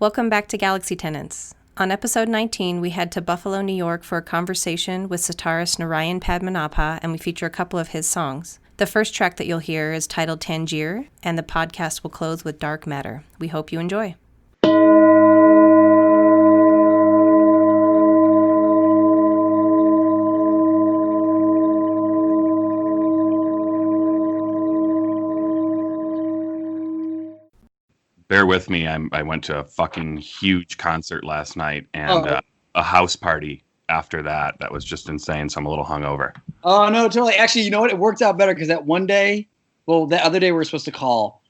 Welcome back to Galaxy Tenants. On episode 19, we head to Buffalo, New York for a conversation with Sitarist Naryan Padmanabha, and we feature a couple of his songs. The first track that you'll hear is titled Tangier, and the podcast will close with Dark Matter. We hope you enjoy. Bear with me. I went to a fucking huge concert last night and a house party after that. That was just insane. So I'm a little hungover. Oh, no, totally. Actually, you know what? It worked out better because that one day, the other day we were supposed to call,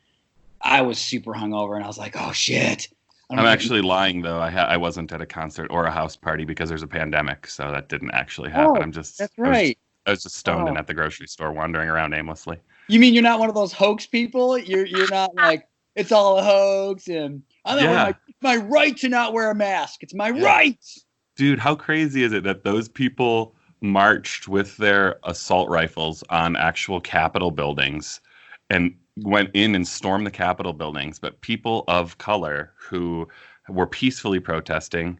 I was super hungover and I was like, oh, shit. I'm actually lying, though. I wasn't at a concert or a house party because there's a pandemic. So that didn't actually happen. That's right. I was just stoned and at the grocery store wandering around aimlessly. You mean you're not one of those hoax people? You're not like, it's all a hoax, and I'm not my right to not wear a mask. It's my right. Dude, how crazy is it that those people marched with their assault rifles on actual Capitol buildings and went in and stormed the Capitol buildings, but people of color who were peacefully protesting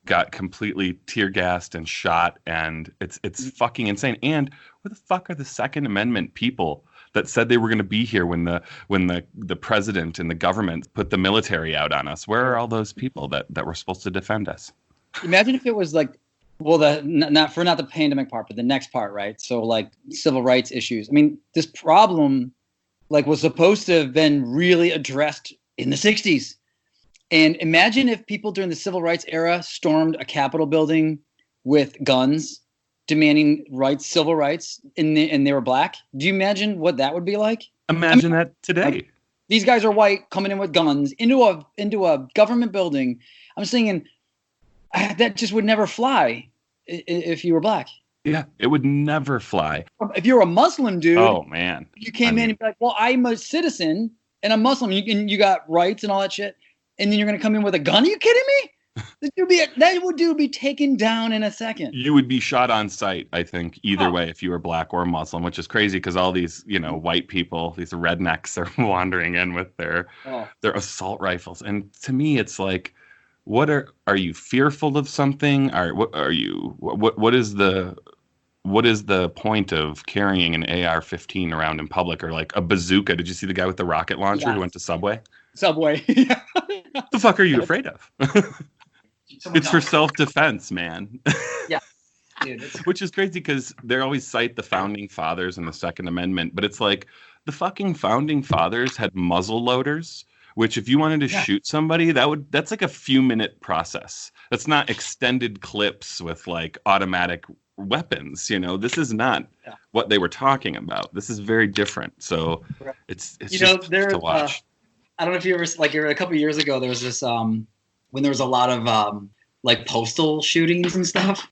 got completely tear gassed and shot, and it's fucking insane. And where the fuck are the Second Amendment people that said they were going to be here when the president and the government put the military out on us? Where are all those people that were supposed to defend us? Imagine if it was like, well, not the pandemic part, but the next part, right? So like civil rights issues. I mean, this problem like was supposed to have been really addressed in the 60s. And imagine if people during the civil rights era stormed a Capitol building with guns, demanding rights, civil rights, and they were black. Do you imagine what that would be like? Imagine that today. Like, these guys are white coming in with guns into a government building. I'm saying that just would never fly if you were black. Yeah, it would never fly. If you're a Muslim dude, oh man, you came in and be like, well, I'm a citizen and I'm Muslim. You got rights and all that shit, and then you're gonna come in with a gun? Are you kidding me? That would be taken down in a second. You would be shot on sight, I think, either way, if you were black or Muslim, which is crazy because all these, white people, these rednecks are wandering in with their assault rifles. And to me, it's like, what are you fearful of something? What is the point of carrying an AR-15 around in public, or like a bazooka? Did you see the guy with the rocket launcher who went to Subway? Subway. What the fuck are you afraid of? It's for self-defense, man. Yeah. Dude, which is crazy because they always cite the founding fathers and the Second Amendment, but it's like the fucking founding fathers had muzzle loaders, which if you wanted to shoot somebody, that's like a few minute process. That's not extended clips with like automatic weapons. This is not what they were talking about. This is very different. So it's just to watch. I don't know if you ever like a couple of years ago there was this when there was a lot of like postal shootings and stuff.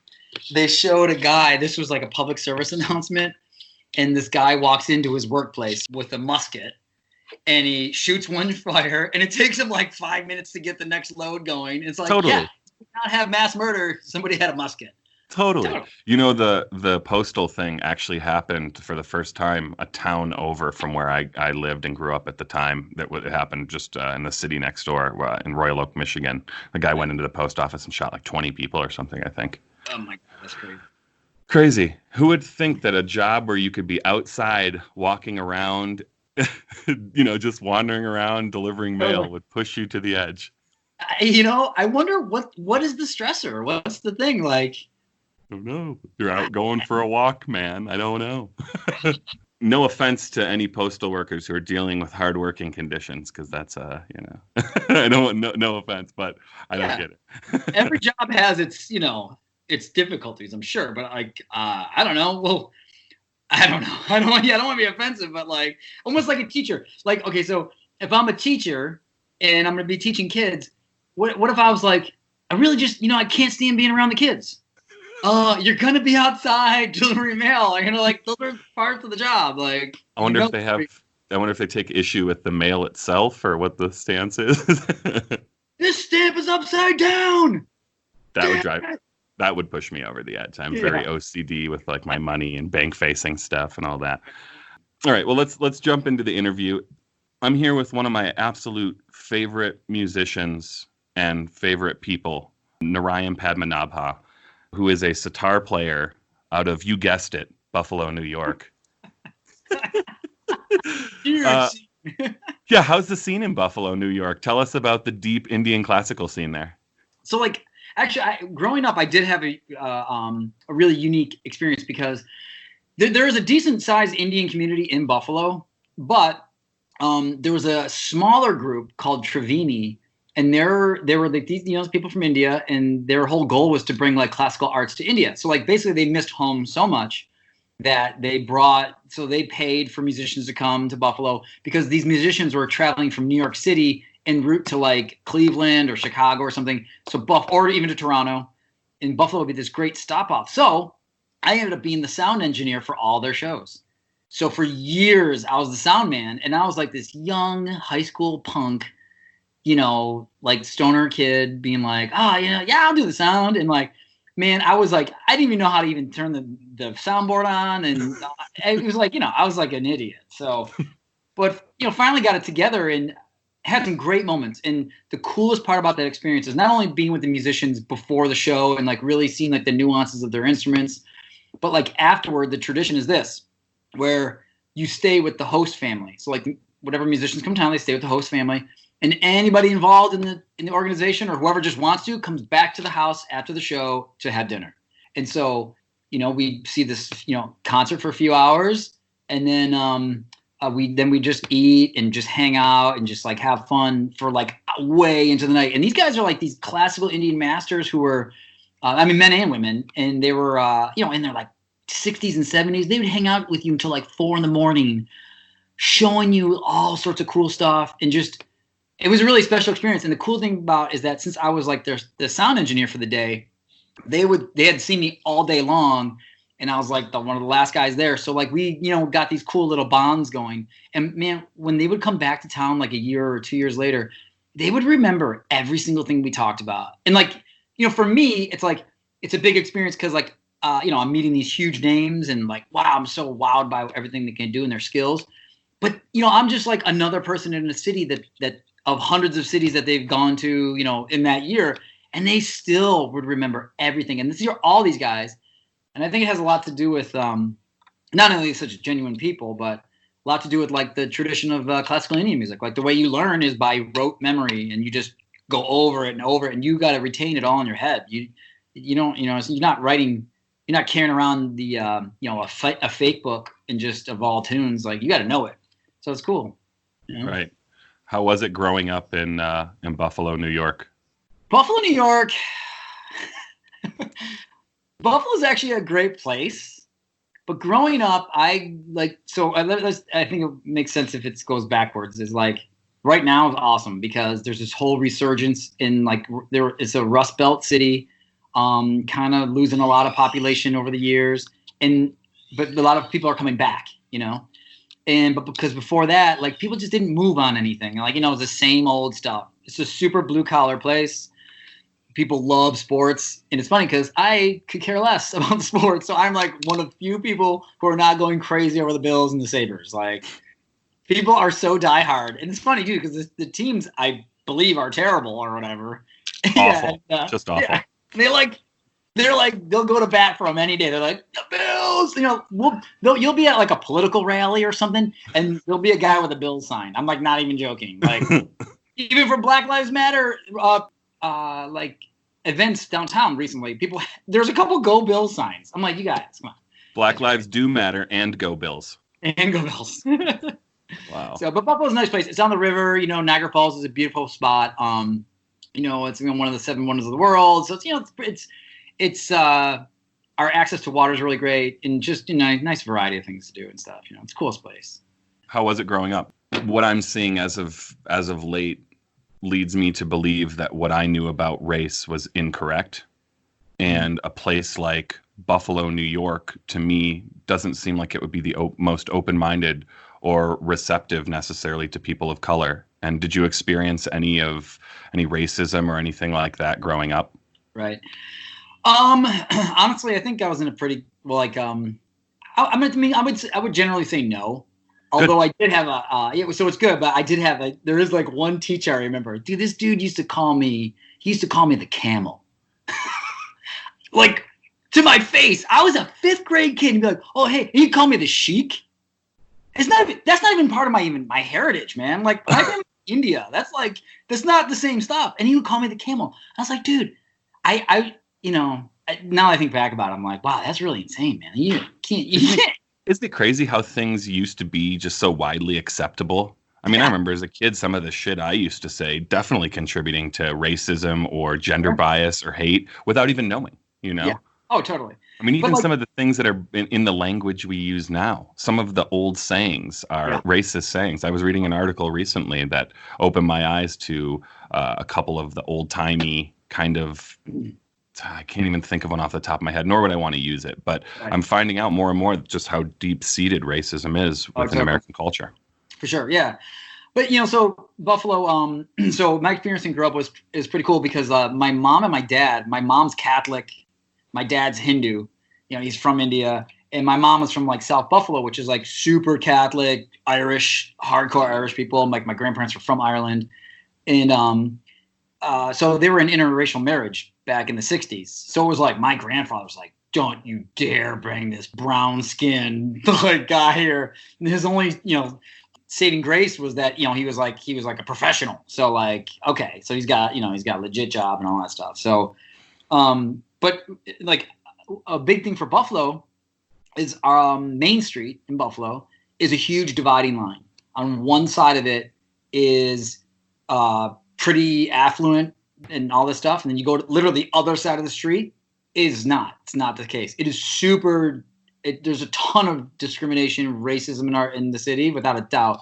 They showed a guy. This was like a public service announcement, and this guy walks into his workplace with a musket, and he shoots one fire, and it takes him like 5 minutes to get the next load going. It's like, totally. Not have mass murder. Somebody had a musket. Totally. The postal thing actually happened for the first time a town over from where I lived and grew up at the time. That would happen just in the city next door in Royal Oak, Michigan. The guy went into the post office and shot like 20 people or something, I think. Oh my God, that's crazy. Crazy. Who would think that a job where you could be outside walking around, just wandering around delivering mail would push you to the edge? I wonder what is the stressor? What's the thing like? I don't know. You're out going for a walk, man. I don't know. No offense to any postal workers who are dealing with hardworking conditions, because that's I don't no offense, but I don't get it. Every job has its difficulties, I'm sure, but like I don't know. Well, I don't know. I don't want to be offensive, but like almost like a teacher. Like, okay, so if I'm a teacher and I'm going to be teaching kids, what if I was like, I really just I can't stand being around the kids. You're gonna be outside delivering mail. Those are parts of the job. Like, I wonder if they take issue with the mail itself or what the stance is. This stamp is upside down. That would push me over the edge. I'm very OCD with like my money and bank facing stuff and all that. All right, well let's jump into the interview. I'm here with one of my absolute favorite musicians and favorite people, Narayan Padmanabha, who is a sitar player out of, you guessed it, Buffalo, New York. Yeah, how's the scene in Buffalo, New York? Tell us about the deep Indian classical scene there. So, like, actually, growing up, I did have a really unique experience because there is a decent-sized Indian community in Buffalo, but there was a smaller group called Triveni, and they were like these, people from India, and their whole goal was to bring like classical arts to India. So, like, basically, they missed home so much that they paid for musicians to come to Buffalo because these musicians were traveling from New York City en route to like Cleveland or Chicago or something. So or even to Toronto, and Buffalo would be this great stop off. So I ended up being the sound engineer for all their shows. So for years I was the sound man, and I was like this young high school punk, like stoner kid being like, yeah, I'll do the sound. And like, man, I was like, I didn't even know how to even turn the soundboard on. And it was like, I was like an idiot. So, but, finally got it together and had some great moments. And the coolest part about that experience is not only being with the musicians before the show and like really seeing like the nuances of their instruments, but like afterward, the tradition is this, where you stay with the host family. So like whatever musicians come to town, they stay with the host family. And anybody involved in the organization or whoever just wants to comes back to the house after the show to have dinner. And so, we see this, concert for a few hours, and then we just eat and just hang out and just like have fun for like way into the night. And these guys are like these classical Indian masters who were, men and women, and they were, in their like 60s and 70s. They would hang out with you until like 4 a.m, showing you all sorts of cool stuff, and just. It was a really special experience. And the cool thing about is that since I was like the sound engineer for the day, they had seen me all day long, and I was like one of the last guys there. So like we, got these cool little bonds going. And man, when they would come back to town like a year or 2 years later, they would remember every single thing we talked about. And like, for me, it's like, it's a big experience because like, I'm meeting these huge names and like, wow, I'm so wowed by everything they can do and their skills. But, I'm just like another person in a city that of hundreds of cities that they've gone to, in that year, and they still would remember everything. And these are all these guys. And I think it has a lot to do with not only such genuine people, but a lot to do with like the tradition of classical Indian music. Like the way you learn is by rote memory, and you just go over it and over it, and you got to retain it all in your head. You don't, so you're not writing, you're not carrying around the, a fake book and just of all tunes. Like you got to know it. So it's cool. Right. How was it growing up in Buffalo, New York? Buffalo, New York. Buffalo is actually a great place, but growing up, I think it makes sense if it goes backwards. Is like right now is awesome because there's this whole resurgence in like it's a Rust Belt city, kind of losing a lot of population over the years, but a lot of people are coming back, but because before that, like people just didn't move on anything. Like, it's the same old stuff. It's a super blue collar place. People love sports. And it's funny because I could care less about sports. So I'm like one of few people who are not going crazy over the Bills and the Sabres. Like people are so diehard. And it's funny too, because the teams I believe are terrible or whatever. Awful. Yeah, just awful. Yeah. They'll go to bat for them any day. They're like, the Bills, you'll be at like a political rally or something, and there'll be a guy with a Bills sign. I'm like, not even joking. Like, even for Black Lives Matter, like events downtown recently, there's a couple Go Bills signs. I'm like, you guys, come on. Black lives do matter, and Go Bills. And Go Bills. Wow. So, but Buffalo's a nice place. It's on the river. Niagara Falls is a beautiful spot. It's one of the 7 wonders of the world. So it's our access to water is really great, and just nice variety of things to do and stuff. It's the coolest place. How was it growing up? What I'm seeing as of late leads me to believe that what I knew about race was incorrect, and a place like Buffalo, New York, to me doesn't seem like it would be the most open-minded or receptive necessarily to people of color. And did you experience any racism or anything like that growing up? Right. Honestly, I think I was in a pretty I would generally say no. Although I did have so it's good, but I did have there is like one teacher I remember. Dude, this dude used to call me the camel. Like, to my face. I was a 5th grade kid. He'd be like, oh, hey, he'd call me the sheik. That's not even part of my heritage, man. Like, I'm from India. That's not the same stuff. And he would call me the camel. I was like, dude, now I think back about it, I'm like, wow, that's really insane, man. You can't. Isn't it crazy how things used to be just so widely acceptable? I mean, I remember as a kid, some of the shit I used to say definitely contributing to racism or gender bias or hate without even knowing, Yeah. Oh, totally. I mean, even some of the things that are in the language we use now, some of the old sayings are racist sayings. I was reading an article recently that opened my eyes to a couple of the old-timey kind of, I can't even think of one off the top of my head, nor would I want to use it. But I'm finding out more and more just how deep-seated racism is within American culture. For sure, yeah. But, so Buffalo, so my experience in growing up is pretty cool because my mom and my dad, my mom's Catholic, my dad's Hindu, he's from India, and my mom was from like South Buffalo, which is like super Catholic, Irish, hardcore Irish people. Like my grandparents were from Ireland, and so they were in interracial marriage back in the 60s. So it was like my grandfather was like, "Don't you dare bring this brown skinned like guy here." And his only saving grace was that he was like a professional. So like, okay, so he's got a legit job and all that stuff. So but like a big thing for Buffalo is Main Street in Buffalo is a huge dividing line. On one side of it is pretty affluent and all this stuff, and then you go to literally the other side of the street is not. It's not the case. It is super. There's a ton of discrimination, racism in the city, without a doubt.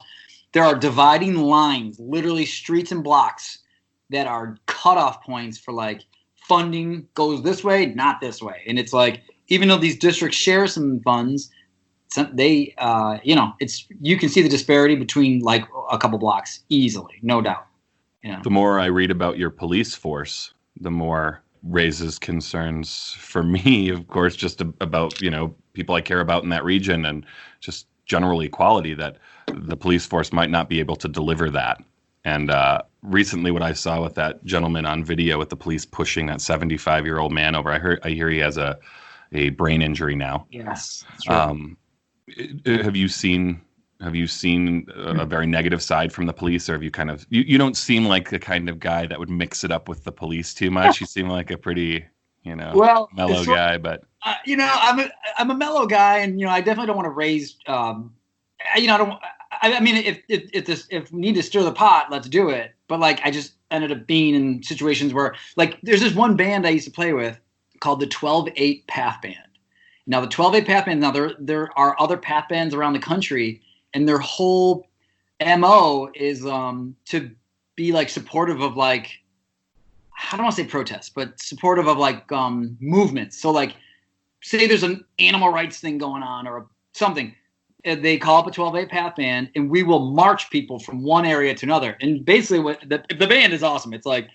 There are dividing lines, literally streets and blocks that are cutoff points for like funding goes this way, not this way. And it's like, even though these districts share some funds, they, you can see the disparity between like a couple blocks easily, no doubt. The more I read about your police force, the more raises concerns for me, of course, just about, people I care about in that region and just general equality, that the police force might not be able to deliver that. And recently what I saw with that gentleman on video with the police pushing that 75-year-old man over, I hear he has a brain injury now. Yes. That's right. Have you seen a very negative side from the police, or have you kind of, you don't seem like the kind of guy that would mix it up with the police too much. You seem like a pretty, mellow guy, but I'm a mellow guy, and I definitely don't want to raise, if we need to stir the pot, let's do it. But like, I just ended up being in situations where, like, there's this one band I used to play with called the 12-8 Path Band. Now the 12-8 Path Band, now there are other Path bands around the country, and their whole MO is to be like supportive of, like, I don't want to say protests, but supportive of like movements. So like, say there's an animal rights thing going on or something. They call up a 12-8 Path Band, and we will march people from one area to another. And basically, what the band is awesome. It's like,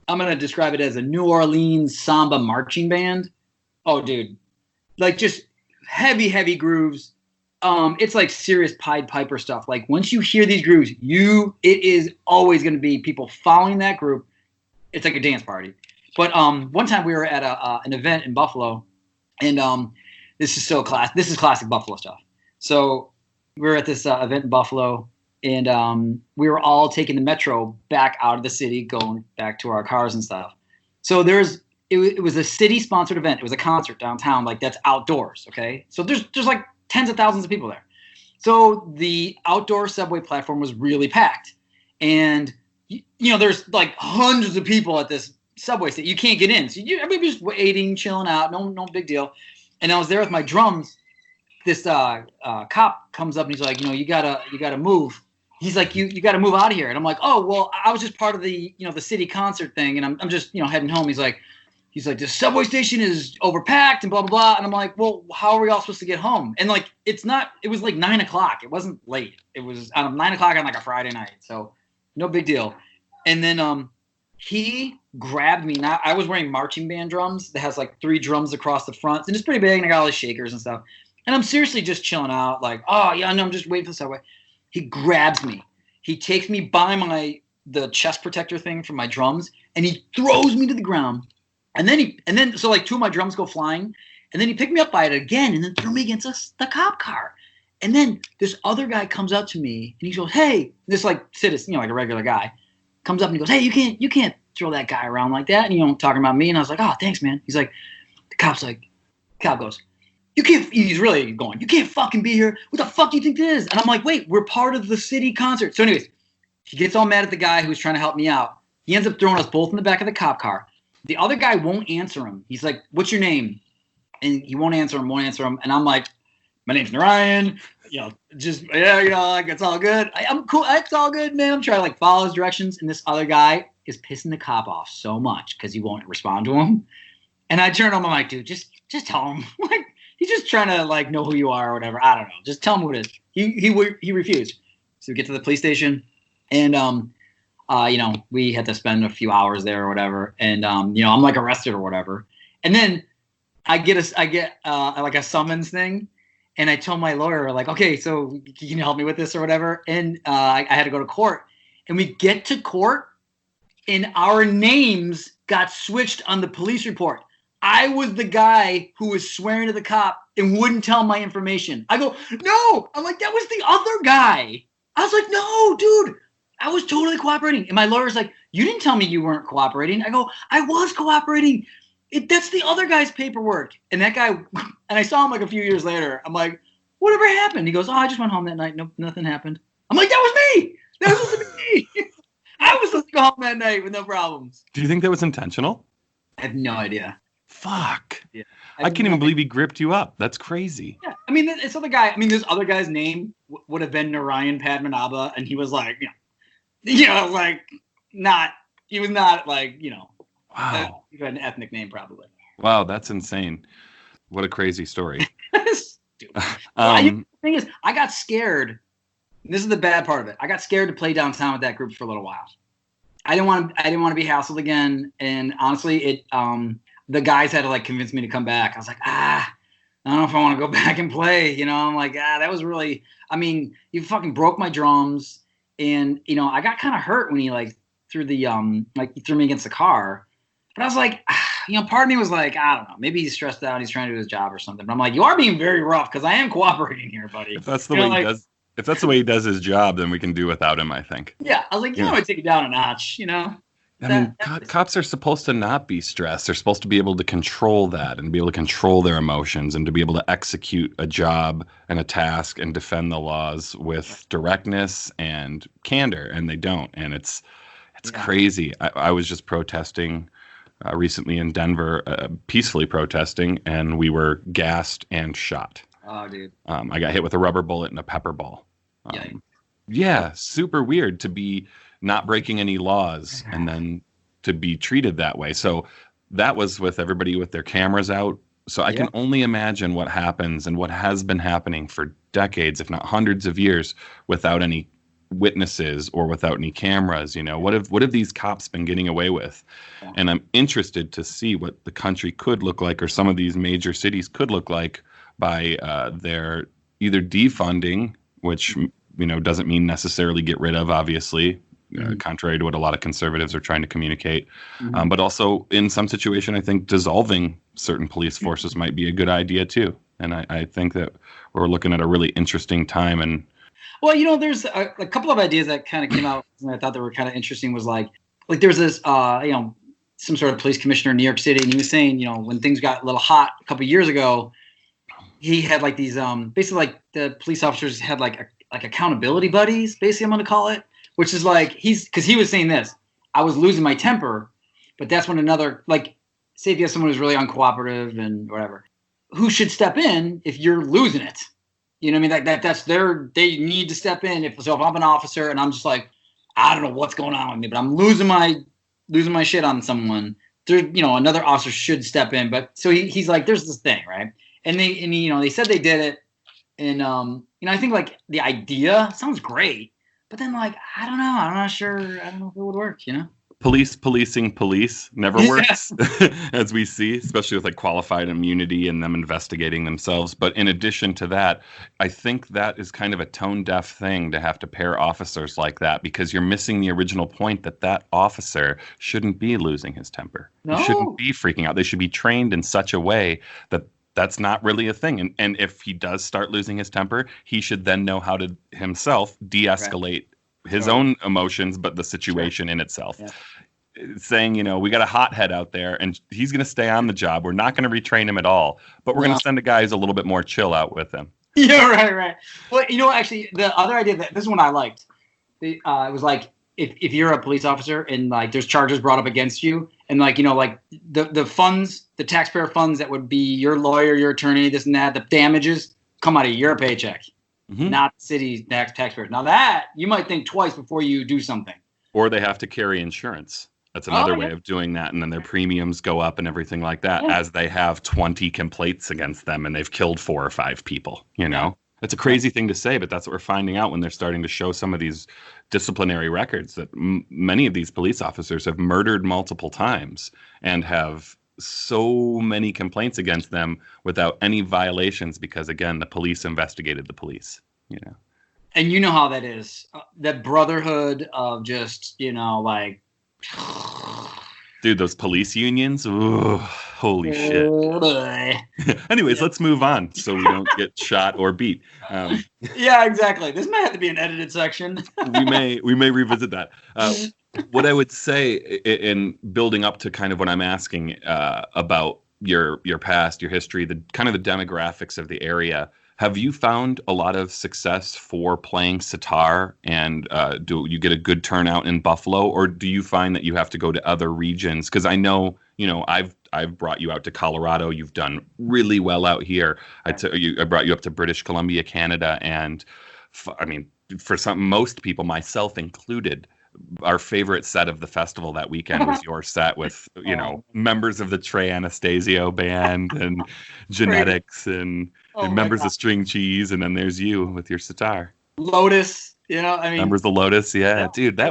I'm gonna describe it as a New Orleans samba marching band. Oh, dude, like just heavy grooves. It's like serious Pied Piper stuff. Like once you hear these grooves, it is always gonna be people following that group. It's like a dance party. But one time we were at an event in Buffalo, and this is classic Buffalo stuff. So we were at this event in Buffalo, and we were all taking the metro back out of the city, going back to our cars and stuff. So it was a city-sponsored event. It was a concert downtown, like that's outdoors, okay? So there's like tens of thousands of people there. So the outdoor subway platform was really packed. And, there's like hundreds of people at this subway station. You can't get in. So everybody was just waiting, chilling out, no big deal. And I was there with my drums. This cop comes up and he's like, you gotta move. He's like, you gotta move out of here. And I'm like, oh, well, I was just part of the, the city concert thing, and I'm just, heading home. He's like, the subway station is overpacked and blah, blah, blah. And I'm like, well, how are we all supposed to get home? And like, it was like 9 o'clock. It wasn't late. It was 9 o'clock on like a Friday night. So no big deal. And then he grabbed me. Now I was wearing marching band drums that has like 3 drums across the front. And it's pretty big, and I got all the shakers and stuff. And I'm seriously just chilling out, like, oh yeah, no, I'm just waiting for the subway. He grabs me. He takes me by the chest protector thing from my drums, and he throws me to the ground. And then so like 2 of my drums go flying, and then he picked me up by it again, and then threw me against the cop car. And then this other guy comes up to me, and he goes, "Hey," this like citizen, like a regular guy, comes up and he goes, "Hey, you can't throw that guy around like that." And talking about me, and I was like, "Oh, thanks, man." He's like, the cop goes, "You can't." He's really going, "You can't fucking be here. What the fuck do you think this is?" And I'm like, "Wait, we're part of the city concert." So, anyways, he gets all mad at the guy who's trying to help me out. He ends up throwing us both in the back of the cop car. The other guy won't answer him. He's like, "What's your name?" And he won't answer him. And I'm like, "My name's Naryan. Like it's all good. I'm cool. It's all good, man." I'm trying to like follow his directions, and this other guy is pissing the cop off so much because he won't respond to him. And I turn to him. I'm like, "Dude, just tell him. Like he's just trying to like know who you are or whatever. I don't know. Just tell him who it is." He refused. So we get to the police station, and we had to spend a few hours there or whatever. And I'm like arrested or whatever. And then I get like a summons thing. And I told my lawyer, like, "Okay, so can you help me with this or whatever?" And I had to go to court. And we get to court, and our names got switched on the police report. I was the guy who was swearing to the cop and wouldn't tell my information. I go, "No." I'm like, "That was the other guy." I was like, "No, dude. I was totally cooperating." And my lawyer's like, "You didn't tell me you weren't cooperating." I go, "I was cooperating. That's the other guy's paperwork." And that guy, and I saw him like a few years later. I'm like, "Whatever happened?" He goes, "Oh, I just went home that night. No, nothing happened." I'm like, "That was me. That was supposed to be me." I was supposed to go home that night with no problems. Do you think that was intentional? I have no idea. Fuck. Yeah. I can't even believe he gripped you up. That's crazy. Yeah. This other guy's name would have been Naryan Padmanabha, and he was like, like not, he was not like, Wow. he had an ethnic name probably. Wow, that's insane. What a crazy story. The thing is, I got scared. This is the bad part of it. I got scared to play downtown with that group for a little while. I didn't want to be hassled again. And honestly, the guys had to like convince me to come back. I was like, I don't know if I want to go back and play. I'm like, that was really, you fucking broke my drums. And, I got kind of hurt when he like threw he threw me against the car. But I was like, part of me was like, I don't know, maybe he's stressed out. He's trying to do his job or something. But I'm like, you are being very rough because I am cooperating here, buddy. If that's the way he does, if that's the way he does his job, then we can do without him, I think. Yeah, I was like, I take it down a notch, Cops are supposed to not be stressed. They're supposed to be able to control that and be able to control their emotions and to be able to execute a job and a task and defend the laws with directness and candor, and they don't. And it's crazy. I was just protesting recently in Denver, peacefully protesting, and we were gassed and shot. Oh, dude. I got hit with a rubber bullet and a pepper ball. Yeah, super weird to be not breaking any laws and then to be treated that way. So that was with everybody with their cameras out. So I can only imagine what happens and what has been happening for decades, if not hundreds of years, without any witnesses or without any cameras. What have these cops been getting away with? Yeah. And I'm interested to see what the country could look like, or some of these major cities could look like, by their either defunding, which doesn't mean necessarily get rid of, obviously, contrary to what a lot of conservatives are trying to communicate. But also in some situation, I think dissolving certain police forces might be a good idea too. And I think that we're looking at a really interesting time. And well, there's a couple of ideas that kind of came out and I thought they were kind of interesting. Was like there's this some sort of police commissioner in New York City, and he was saying, when things got a little hot a couple of years ago, he had like these basically like the police officers had like accountability buddies, basically, I'm going to call it, which is like because he was saying this, I was losing my temper, but that's when another, like, say if you have someone who's really uncooperative and whatever, who should step in if you're losing it? You know what I mean? They need to step in. If I'm an officer and I'm just like, I don't know what's going on with me, but I'm losing my shit on someone, another officer should step in. But so he's like, there's this thing, right? And they said they did it, and I think like the idea sounds great, but then like I don't know, I'm not sure, I don't know if it would work, policing police never works, as we see, especially with like qualified immunity and them investigating themselves. But in addition to that, I think that is kind of a tone deaf thing to have to pair officers like that, because you're missing the original point that officer shouldn't be losing his temper. No. He shouldn't be freaking out. They should be trained in such a way that that's not really a thing. And if he does start losing his temper, he should then know how to himself de-escalate his own emotions, but the situation in itself. Yeah. Saying, we got a hothead out there and he's going to stay on the job. We're not going to retrain him at all, but we're going to send a guy who's a little bit more chill out with him. Yeah, right. Well, actually, the other idea this one I liked. It was like if you're a police officer and like there's charges brought up against you, and like like the funds, the taxpayer funds that would be your lawyer, your attorney, this and that, the damages come out of your paycheck. Not the city's taxpayers. Now that you might think twice before you do something. Or they have to carry insurance. That's another way of doing that. And then their premiums go up and everything like that as they have 20 complaints against them and they've killed 4 or 5 people, It's a crazy thing to say, but that's what we're finding out when they're starting to show some of these disciplinary records that many of these police officers have murdered multiple times and have so many complaints against them without any violations because, again, the police investigated the police, And you know how that is. That brotherhood of just, like... Dude, those police unions? Ooh, holy shit. Anyways, let's move on so we don't get shot or beat. Yeah, exactly. This might have to be an edited section. we may revisit that. What I would say in building up to kind of what I'm asking about your past, your history, the kind of the demographics of the area, have you found a lot of success for playing sitar, and do you get a good turnout in Buffalo, or do you find that you have to go to other regions? Because I know, I've brought you out to Colorado. You've done really well out here. I brought you up to British Columbia, Canada, and for most people, myself included, our favorite set of the festival that weekend was your set with, members of the Trey Anastasio band and Genetics and members of String Cheese, and then there's you with your sitar. Lotus, members of Lotus, dude, I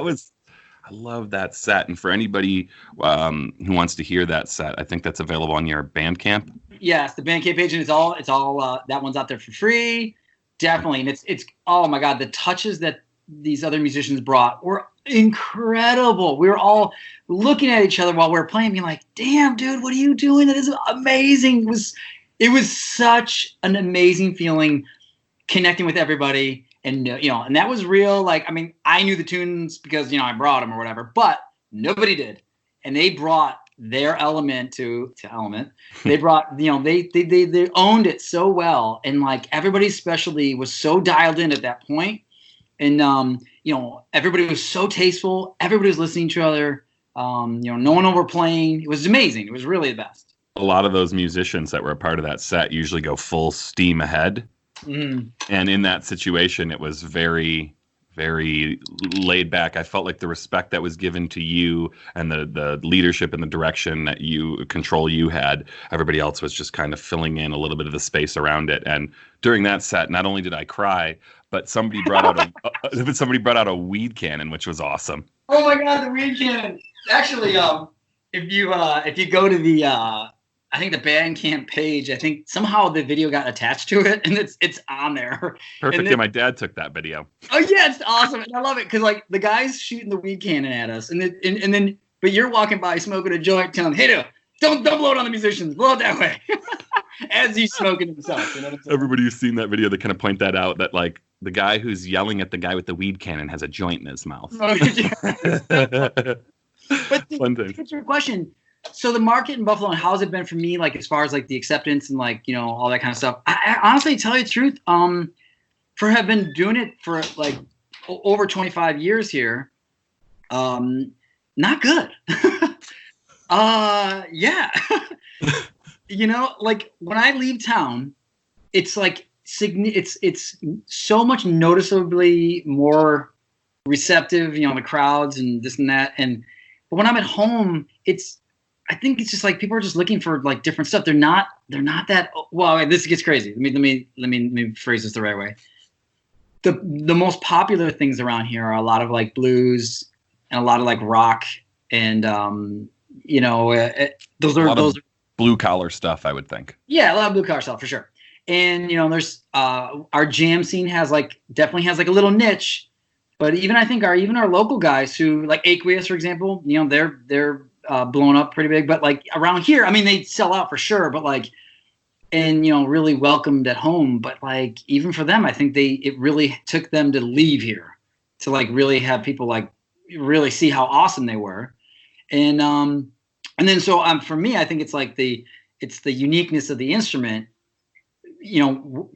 love that set. And for anybody who wants to hear that set, I think that's available on your Bandcamp. Yes, the Bandcamp page, and it's all that one's out there for free, definitely. And it's oh my god, the touches that these other musicians brought were incredible. We were all looking at each other while we were playing, being like, "Damn, dude, what are you doing? That is amazing." It was such an amazing feeling connecting with everybody, and and that was real. Like, I knew the tunes because I brought them or whatever, but nobody did, and they brought their element to Element. They brought they owned it so well, and like everybody's specialty was so dialed in at that point. And, everybody was so tasteful. Everybody was listening to each other. No one overplaying. It was amazing. It was really the best. A lot of those musicians that were a part of that set usually go full steam ahead. Mm-hmm. And in that situation, it was very, very laid back. I felt like the respect that was given to you and the leadership and the direction that you had, everybody else was just kind of filling in a little bit of the space around it. And during that set, not only did I cry, but somebody brought out a weed cannon, which was awesome. Oh my god, the weed cannon! Actually, if you go to the I think the Bandcamp page, I think somehow the video got attached to it, and it's on there. Perfect. Yeah, my dad took that video. Oh yeah, it's awesome, and I love it because like the guy's shooting the weed cannon at us, and then but you're walking by smoking a joint, telling him, "Hey, don't blow it on the musicians, blow it that way." As he's smoking himself. Everybody who's seen that video, they kind of point that out, that like the guy who's yelling at the guy with the weed cannon has a joint in his mouth. Oh, yeah. But to answer your question, so the market in Buffalo, and how's it been for me, like as far as like the acceptance and like, all that kind of stuff? I honestly, tell you the truth, for have been doing it for like over 25 years here, not good. Yeah. Like when I leave town, it's like it's so much noticeably more receptive, the crowds and this and that. But when I'm at home, I think it's just like people are just looking for like different stuff. They're not that. Well, this gets crazy. Let me phrase this the right way. The most popular things around here are a lot of like blues and a lot of like rock and those are blue collar stuff, I would think. Yeah, a lot of blue collar stuff for sure. And there's our jam scene definitely has like a little niche, but even I think our local guys who like Aqueous, for example, they're blown up pretty big. But like around here, I mean, they sell out for sure, but like, and really welcomed at home. But like even for them, I think it really took them to leave here to like really have people like really see how awesome they were. And then so for me, I think it's like the uniqueness of the instrument,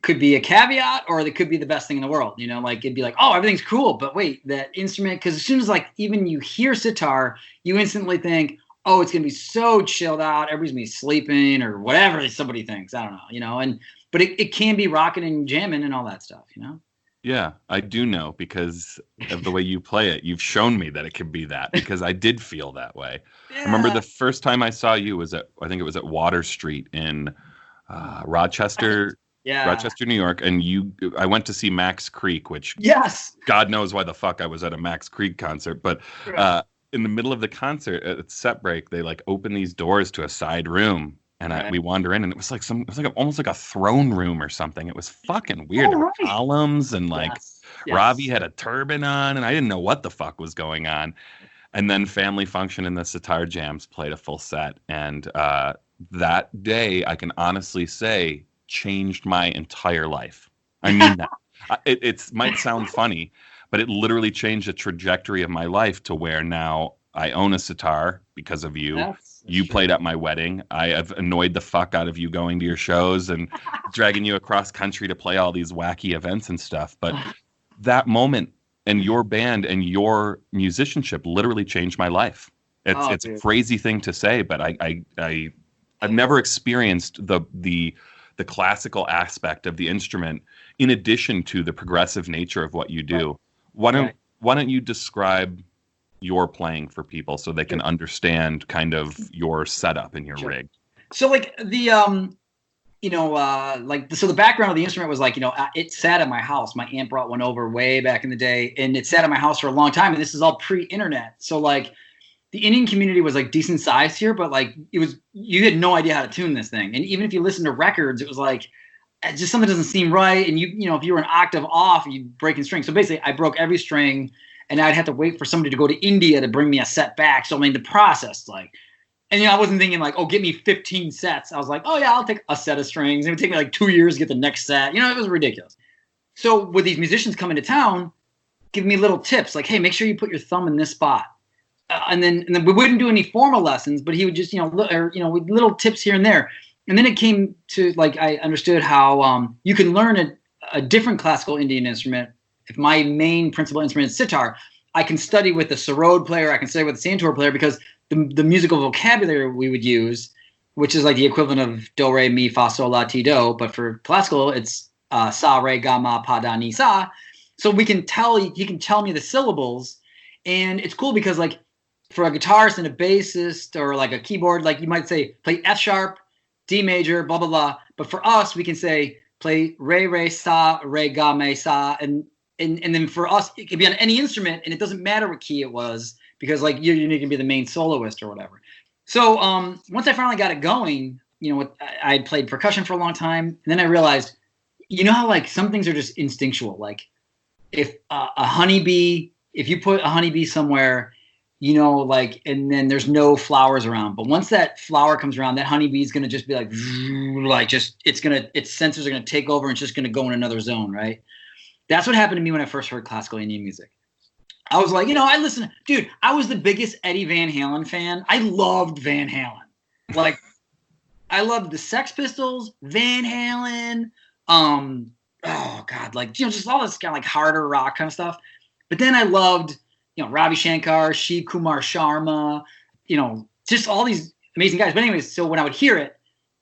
could be a caveat, or it could be the best thing in the world. Like it'd be like, oh, everything's cool, but wait, that instrument, because as soon as like even you hear sitar, you instantly think, oh, it's gonna be so chilled out, everybody's gonna be sleeping or whatever somebody thinks. I don't know, but it can be rocking and jamming and all that stuff, Yeah, I do know because of the way you play it. You've shown me that it could be that, because I did feel that way. Yeah. I remember the first time I saw you was at Water Street in Rochester, New York, and I went to see Max Creek, which God knows why the fuck I was at a Max Creek concert, but in the middle of the concert at set break, they like open these doors to a side room. And we wander in, and it was like almost like a throne room or something. It was fucking weird. There were columns, and like Ravi had a turban on, and I didn't know what the fuck was going on. And then Family Function and the Sitar Jams played a full set, and that day, I can honestly say, changed my entire life. I mean that. It might sound funny, but it literally changed the trajectory of my life to where now I own a sitar because of you. You played at my wedding. I have annoyed the fuck out of you going to your shows and dragging you across country to play all these wacky events and stuff. But that moment and your band and your musicianship literally changed my life. It's a crazy thing to say, but I've never experienced the classical aspect of the instrument in addition to the progressive nature of what you do. Why don't you describe your playing for people so they can understand kind of your setup and your rig? So like the so the background of the instrument was like, it sat at my house. My aunt brought one over way back in the day, and it sat at my house for a long time, and this is all pre-internet. So like the Indian community was like decent sized here, but like you had no idea how to tune this thing. And even if you listen to records, it was like just something doesn't seem right, and if you were an octave off, you breaking strings. So basically I broke every string, and I'd have to wait for somebody to go to India to bring me a set back. So I mean, the process, like, and I wasn't thinking like, oh, give me 15 sets. I was like, oh yeah, I'll take a set of strings. It would take me like 2 years to get the next set. It was ridiculous. So with these musicians coming to town, giving me little tips like, hey, make sure you put your thumb in this spot. And then we wouldn't do any formal lessons, but he would just, with little tips here and there. And then it came to like, I understood how you can learn a different classical Indian instrument. If my main principal instrument is sitar, I can study with the sarod player, I can study with the santoor player, because the musical vocabulary we would use, which is like the equivalent of do, re, mi, fa, sol, la, ti, do, but for classical, it's sa, re, ga, ma, pa, da, ni, sa. So he can tell me the syllables, and it's cool because like for a guitarist and a bassist or like a keyboard, like you might say play F sharp, D major, blah, blah, blah. But for us, we can say play re, re, sa, re, ga, me, sa, and then for us, it could be on any instrument, and it doesn't matter what key it was, because like you're going to be the main soloist or whatever. So once I finally got it going, I played percussion for a long time, and then I realized, how like some things are just instinctual. Like if if you put a honeybee somewhere, and then there's no flowers around, but once that flower comes around, that honeybee is going to just be like its sensors are going to take over, and it's just going to go in another zone, right? That's what happened to me when I first heard classical Indian music. I was like, I was the biggest Eddie Van Halen fan. I loved Van Halen. Like, I loved the Sex Pistols, Van Halen, just all this kind of like harder rock kind of stuff. But then I loved, Ravi Shankar, Shiv Kumar Sharma, just all these amazing guys. But anyways, so when I would hear it,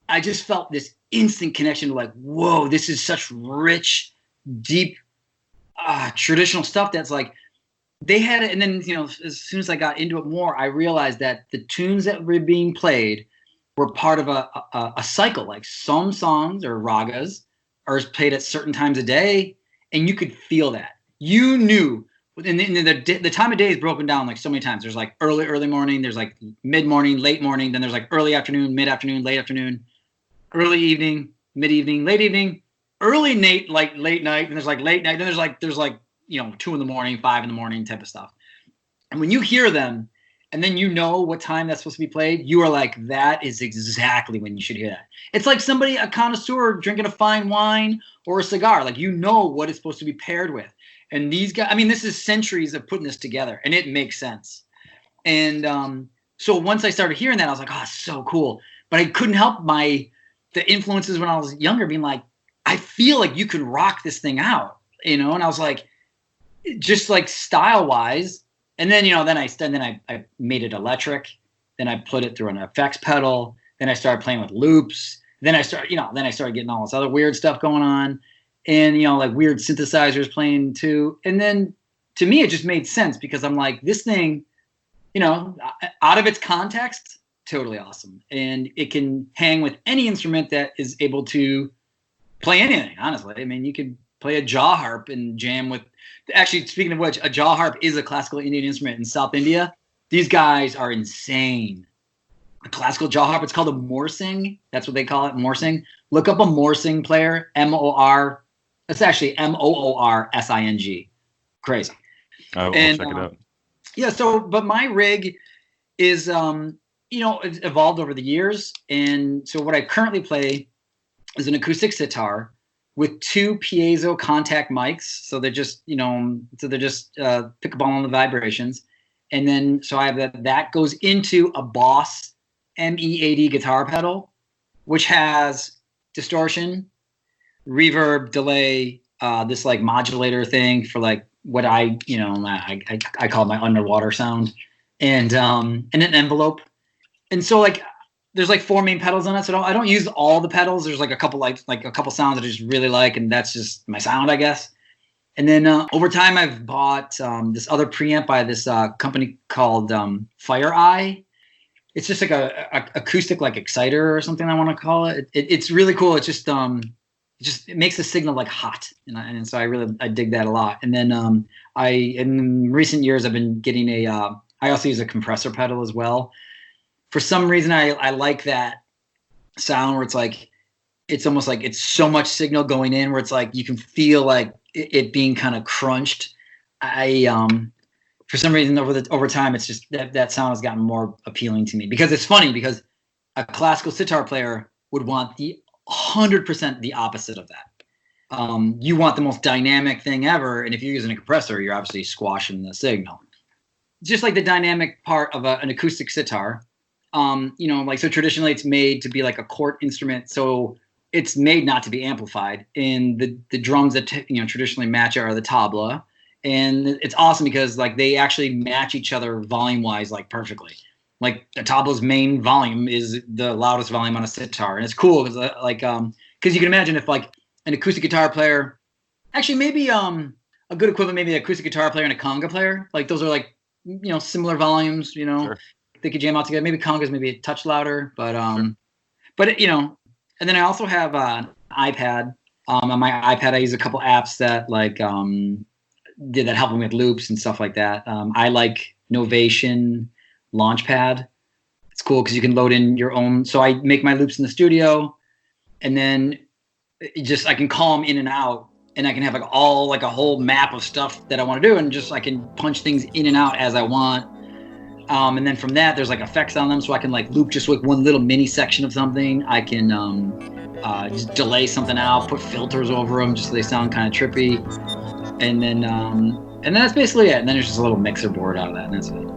I just felt this instant connection to like, whoa, this is such rich, deep, traditional stuff that's like, they had it. And then, as soon as I got into it more, I realized that the tunes that were being played were part of a cycle. Like some songs or ragas are played at certain times a day, and you could feel that. You knew and the time of day is broken down like so many times. There's like early morning, there's like mid morning, late morning, then there's like early afternoon, mid afternoon, late afternoon, early evening, mid evening, late evening, early late night, and there's like late night, then there's like 2 a.m, 5 a.m. type of stuff. And when you hear them, and then you know what time that's supposed to be played, you are like, that is exactly when you should hear that. It's like a connoisseur drinking a fine wine or a cigar. Like, you know what it's supposed to be paired with. And these guys, I mean, this is centuries of putting this together, and it makes sense. And so once I started hearing that, I was like, oh, so cool. But I couldn't help the influences when I was younger being like, I feel like you can rock this thing out, And I was like, just like style-wise. And then, then I made it electric. Then I put it through an effects pedal. Then I started playing with loops. Then I started getting all this other weird stuff going on. And, like weird synthesizers playing too. And then to me, it just made sense because I'm like, this thing, out of its context, totally awesome. And it can hang with any instrument that is able to play anything, honestly. I mean, you could play a jaw harp and jam with, actually, speaking of which, a jaw harp is a classical Indian instrument in South India. These guys are insane. A classical jaw harp, it's called a morsing. That's what they call it, morsing. Look up a morsing player, M-O-R. It's actually M-O-O-R-S-I-N-G. Crazy. I'll check it out. Yeah, but my rig is, it's evolved over the years. And so what I currently play is an acoustic sitar with 2 piezo contact mics. So they're just, pick up on the vibrations. And then, so I have that goes into a Boss MEAD guitar pedal, which has distortion, reverb, delay, this like modulator thing for like what I call my underwater sound, and an envelope. And so like there's like 4 main pedals on it. So I don't use all the pedals. There's like a couple like a couple sounds that I just really like, and that's just my sound, I guess. And then over time, I've bought this other preamp by this company called Fire Eye. It's just like a acoustic like exciter or something I want to call it. It's really cool. It's just it makes the signal like hot, and so I dig that a lot. And then in recent years I've been getting I also use a compressor pedal as well. For some reason I like that sound where it's like it's almost like it's so much signal going in where it's like you can feel like it being kind of crunched. For some reason over time it's just that sound has gotten more appealing to me, because it's funny because a classical sitar player would want the 100% the opposite of that. You want the most dynamic thing ever, and if you're using a compressor, you're obviously squashing the signal. Just like the dynamic part of an acoustic sitar, so traditionally it's made to be like a court instrument, so it's made not to be amplified. And the drums that traditionally match it are the tabla, and it's awesome because like they actually match each other volume wise like perfectly. Like the tabla's main volume is the loudest volume on a sitar, and it's cool because because you can imagine if like an acoustic guitar player, actually maybe a good equivalent, maybe an acoustic guitar player and a conga player, like those are like similar volumes, Sure. They could jam out together. Maybe conga's maybe a touch louder, but sure. But and then I also have an iPad. On my iPad I use a couple apps that like that help me with loops and stuff like that. I like Novation Launchpad. It's cool because you can load in your own. So I make my loops in the studio, and then I can call them in and out, and I can have like a whole map of stuff that I want to do, and just I can punch things in and out as I want. And then from that, there's like effects on them, so I can like loop just like one little mini section of something. I can just delay something out, put filters over them just so they sound kind of trippy, and then that's basically it. And then there's just a little mixer board out of that, and that's it.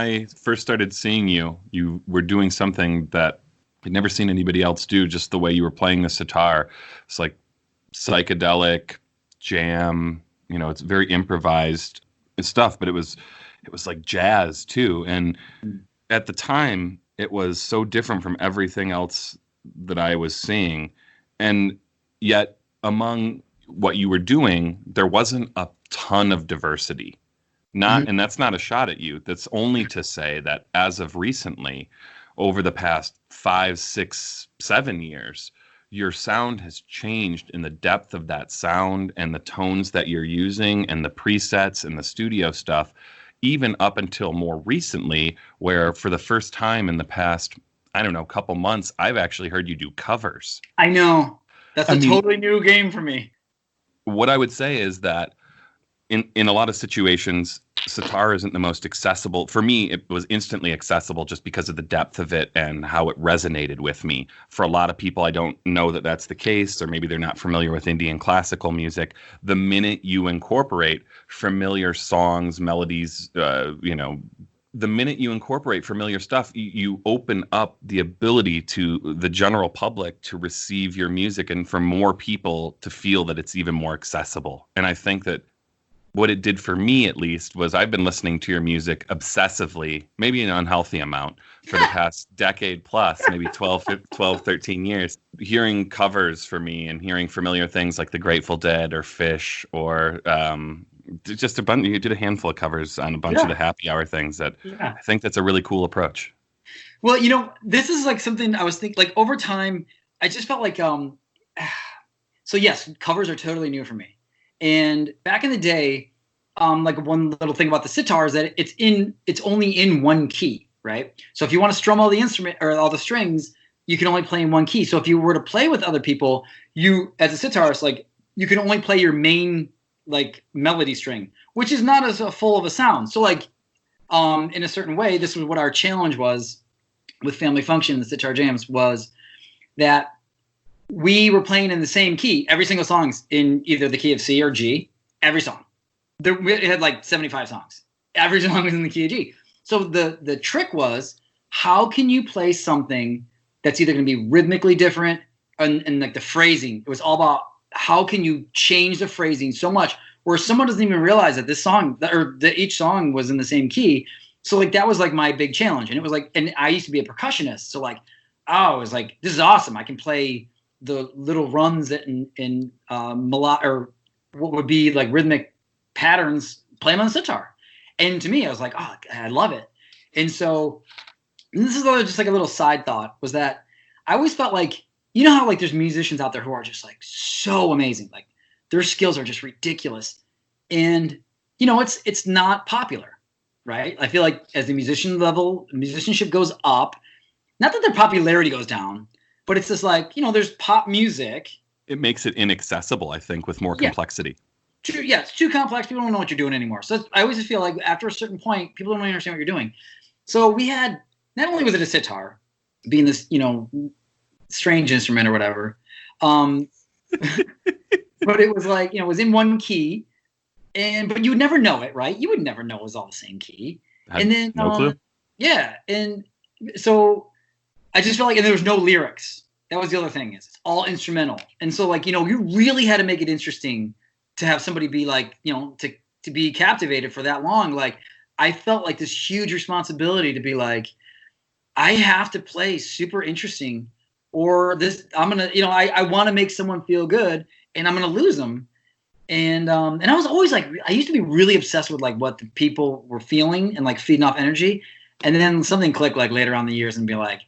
I first started seeing you, you were doing something that I'd never seen anybody else do, just the way you were playing the sitar. It's like psychedelic jam, it's very improvised stuff, but it was like jazz too. And at the time, it was so different from everything else that I was seeing. And yet among what you were doing, there wasn't a ton of diversity. And that's not a shot at you. That's only to say that as of recently, over the past 5, 6, 7 years, your sound has changed in the depth of that sound and the tones that you're using and the presets and the studio stuff, even up until more recently, where for the first time in the past, I don't know, couple months, I've actually heard you do covers. I know. That's a totally new game for me. What I would say is that in a lot of situations, sitar isn't the most accessible. For me, it was instantly accessible just because of the depth of it and how it resonated with me. For a lot of people, I don't know that that's the case, or maybe they're not familiar with Indian classical music. The minute you incorporate familiar songs, melodies, the minute you incorporate familiar stuff, you open up the ability to the general public to receive your music and for more people to feel that it's even more accessible. And I think that what it did for me, at least, was I've been listening to your music obsessively, maybe an unhealthy amount, for the past decade plus, maybe 12, 13 years. Hearing covers for me and hearing familiar things like The Grateful Dead or Fish or just a bunch. You did a handful of covers on a bunch of the happy hour things that I think that's a really cool approach. Well, this is like something I was thinking, like over time, I just felt like, so yes, covers are totally new for me. And back in the day, like one little thing about the sitar is that it's only in one key, right? So if you want to strum all the instrument or all the strings, you can only play in one key. So if you were to play with other people, you as a sitarist, like you can only play your main like melody string, which is not as full of a sound. So like in a certain way, this was what our challenge was with Family Function, the sitar jams, was that we were playing in the same key. Every single song's in either the key of C or G. Every song. It had like 75 songs. Every song was in the key of G. So the trick was, how can you play something that's either going to be rhythmically different and like the phrasing. It was all about how can you change the phrasing so much where someone doesn't even realize that this song each song was in the same key. So like that was like my big challenge. And it was like, and I used to be a percussionist. So like, I was like, this is awesome. I can play the little runs in or what would be like rhythmic patterns, play them on the sitar. And to me, I was like, oh, I love it. And so this is just like a little side thought, was that I always felt like, you know how like there's musicians out there who are just like so amazing, like their skills are just ridiculous, and you know it's not popular, right? I feel like as the musicianship goes up, not that their popularity goes down, but it's just like, you know, there's pop music. It makes it inaccessible, I think, with more complexity. Yeah, it's too complex. People don't know what you're doing anymore. So I always feel like after a certain point, people don't really understand what you're doing. So we had, not only was it a sitar, being this, you know, strange instrument or whatever, but it was like, you know, it was in one key, but you would never know it, right? You would never know it was all the same key. And then, no clue. Yeah, and so I just felt like, and there was no lyrics. That was the other thing, is it's all instrumental. And so like, you know, you really had to make it interesting to have somebody be like, you know, to be captivated for that long. Like I felt like this huge responsibility to be like, I have to play super interesting, or this, I'm going to, you know, I want to make someone feel good and I'm going to lose them. And I was always like, I used to be really obsessed with like what the people were feeling and like feeding off energy. And then something clicked like later on in the years and be like,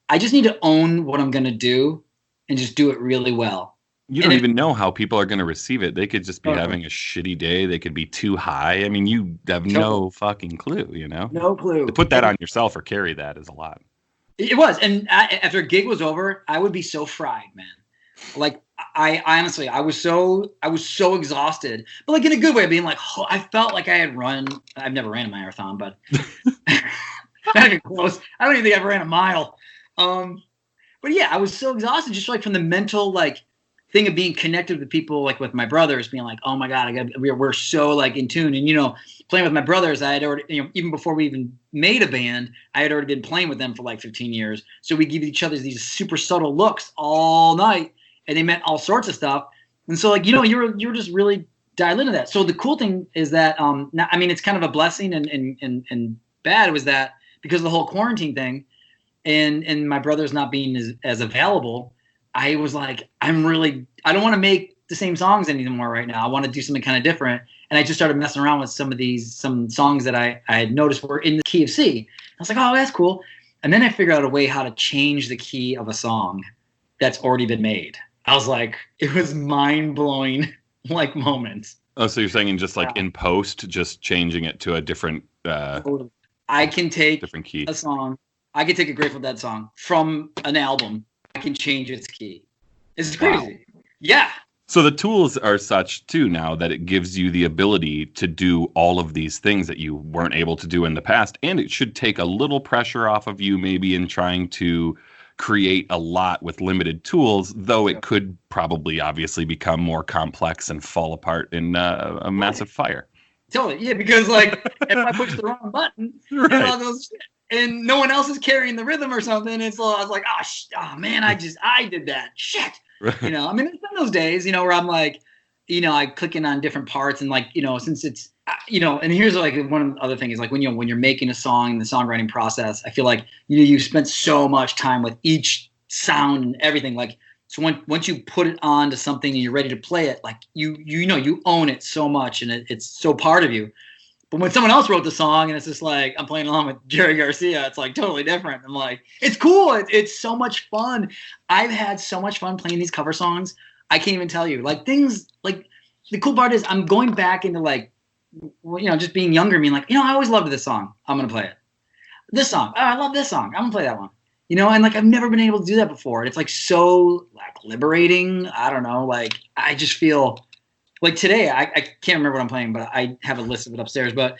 I just need to own what I'm going to do and just do it really well. You don't even know how people are going to receive it. They could just be having a shitty day. They could be too high. I mean, you have no fucking clue, you know? No clue. To put that on yourself or carry that is a lot. It was. And after a gig was over, I would be so fried, man. Like, I honestly, I was so exhausted, but like in a good way, being like, oh, I felt like I had run. I've never ran a marathon, but not even close. I don't even think I ever ran a mile. But yeah, I was so exhausted, just like from the mental, like thing of being connected with people, like with my brothers, being like, oh my God, we're so like in tune. And, you know, playing with my brothers, I had already, you know, even before we even made a band, I had already been playing with them for like 15 years. So we give each other these super subtle looks all night, and they meant all sorts of stuff. And so, like, you know, you're just really dialed into that. So the cool thing is that, now, I mean, it's kind of a blessing and bad was that because of the whole quarantine thing and my brothers not being as available, I was like, I don't want to make the same songs anymore right now. I want to do something kind of different. And I just started messing around with some songs that I had noticed were in the key of C. I was like, oh, that's cool. And then I figured out a way how to change the key of a song that's already been made. I was like, it was mind-blowing, like, moments. Oh, so you're saying just like in post, just changing it to a different I can take different key. A song. I can take a Grateful Dead song from an album. I can change its key. It's crazy. Wow. Yeah. So the tools are such too now that it gives you the ability to do all of these things that you weren't able to do in the past. And it should take a little pressure off of you maybe in trying to create a lot with limited tools, though it could probably obviously become more complex and fall apart in a massive fire. Totally. Yeah, because like if I push the wrong button, right. And all those shit, and no one else is carrying the rhythm or something, it's all, I was like, oh man, I did that. Shit. Right. You know, I mean, there's been those days, you know, where I'm like, you know, I clicking on different parts and like, you know, since it's, you know, and here's like one other thing is like when you're making a song, the songwriting process, I feel like, you know, you've spent so much time with each sound and everything. Like, so once you put it on to something and you're ready to play it, like you know, you own it so much and it's so part of you. But when someone else wrote the song and it's just like, I'm playing along with Jerry Garcia, it's like totally different. I'm like, it's cool. It's so much fun. I've had so much fun playing these cover songs. I can't even tell you. Like things, like the cool part is I'm going back into like, you know, just being younger, being like, you know, I always loved this song. I'm going to play it. This song. Oh, I love this song. I'm going to play that one. You know, and like I've never been able to do that before. It's like so like liberating. I don't know. Like I just feel like today, I can't remember what I'm playing, but I have a list of it upstairs. But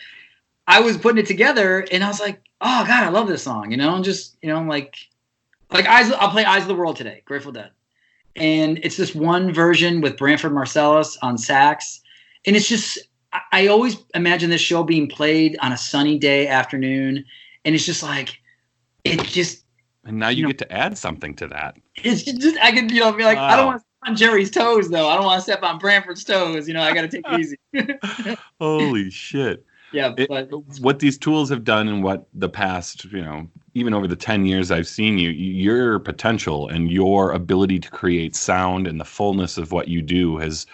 I was putting it together and I was like, oh God, I love this song. You know, and just, you know, like I'll play Eyes of the World today, Grateful Dead. And it's this one version with Branford Marsalis on sax. And it's just, I always imagine this show being played on a sunny day afternoon. And it's just like, it just. And now you get to add something to that. It's just, I could, you know, be like, wow. I don't want to step on Jerry's toes, though. I don't want to step on Branford's toes. You know, I got to take it easy. Holy shit. Yeah. But what these tools have done and what the past, you know, even over the 10 years I've seen you, your potential and your ability to create sound and the fullness of what you do has,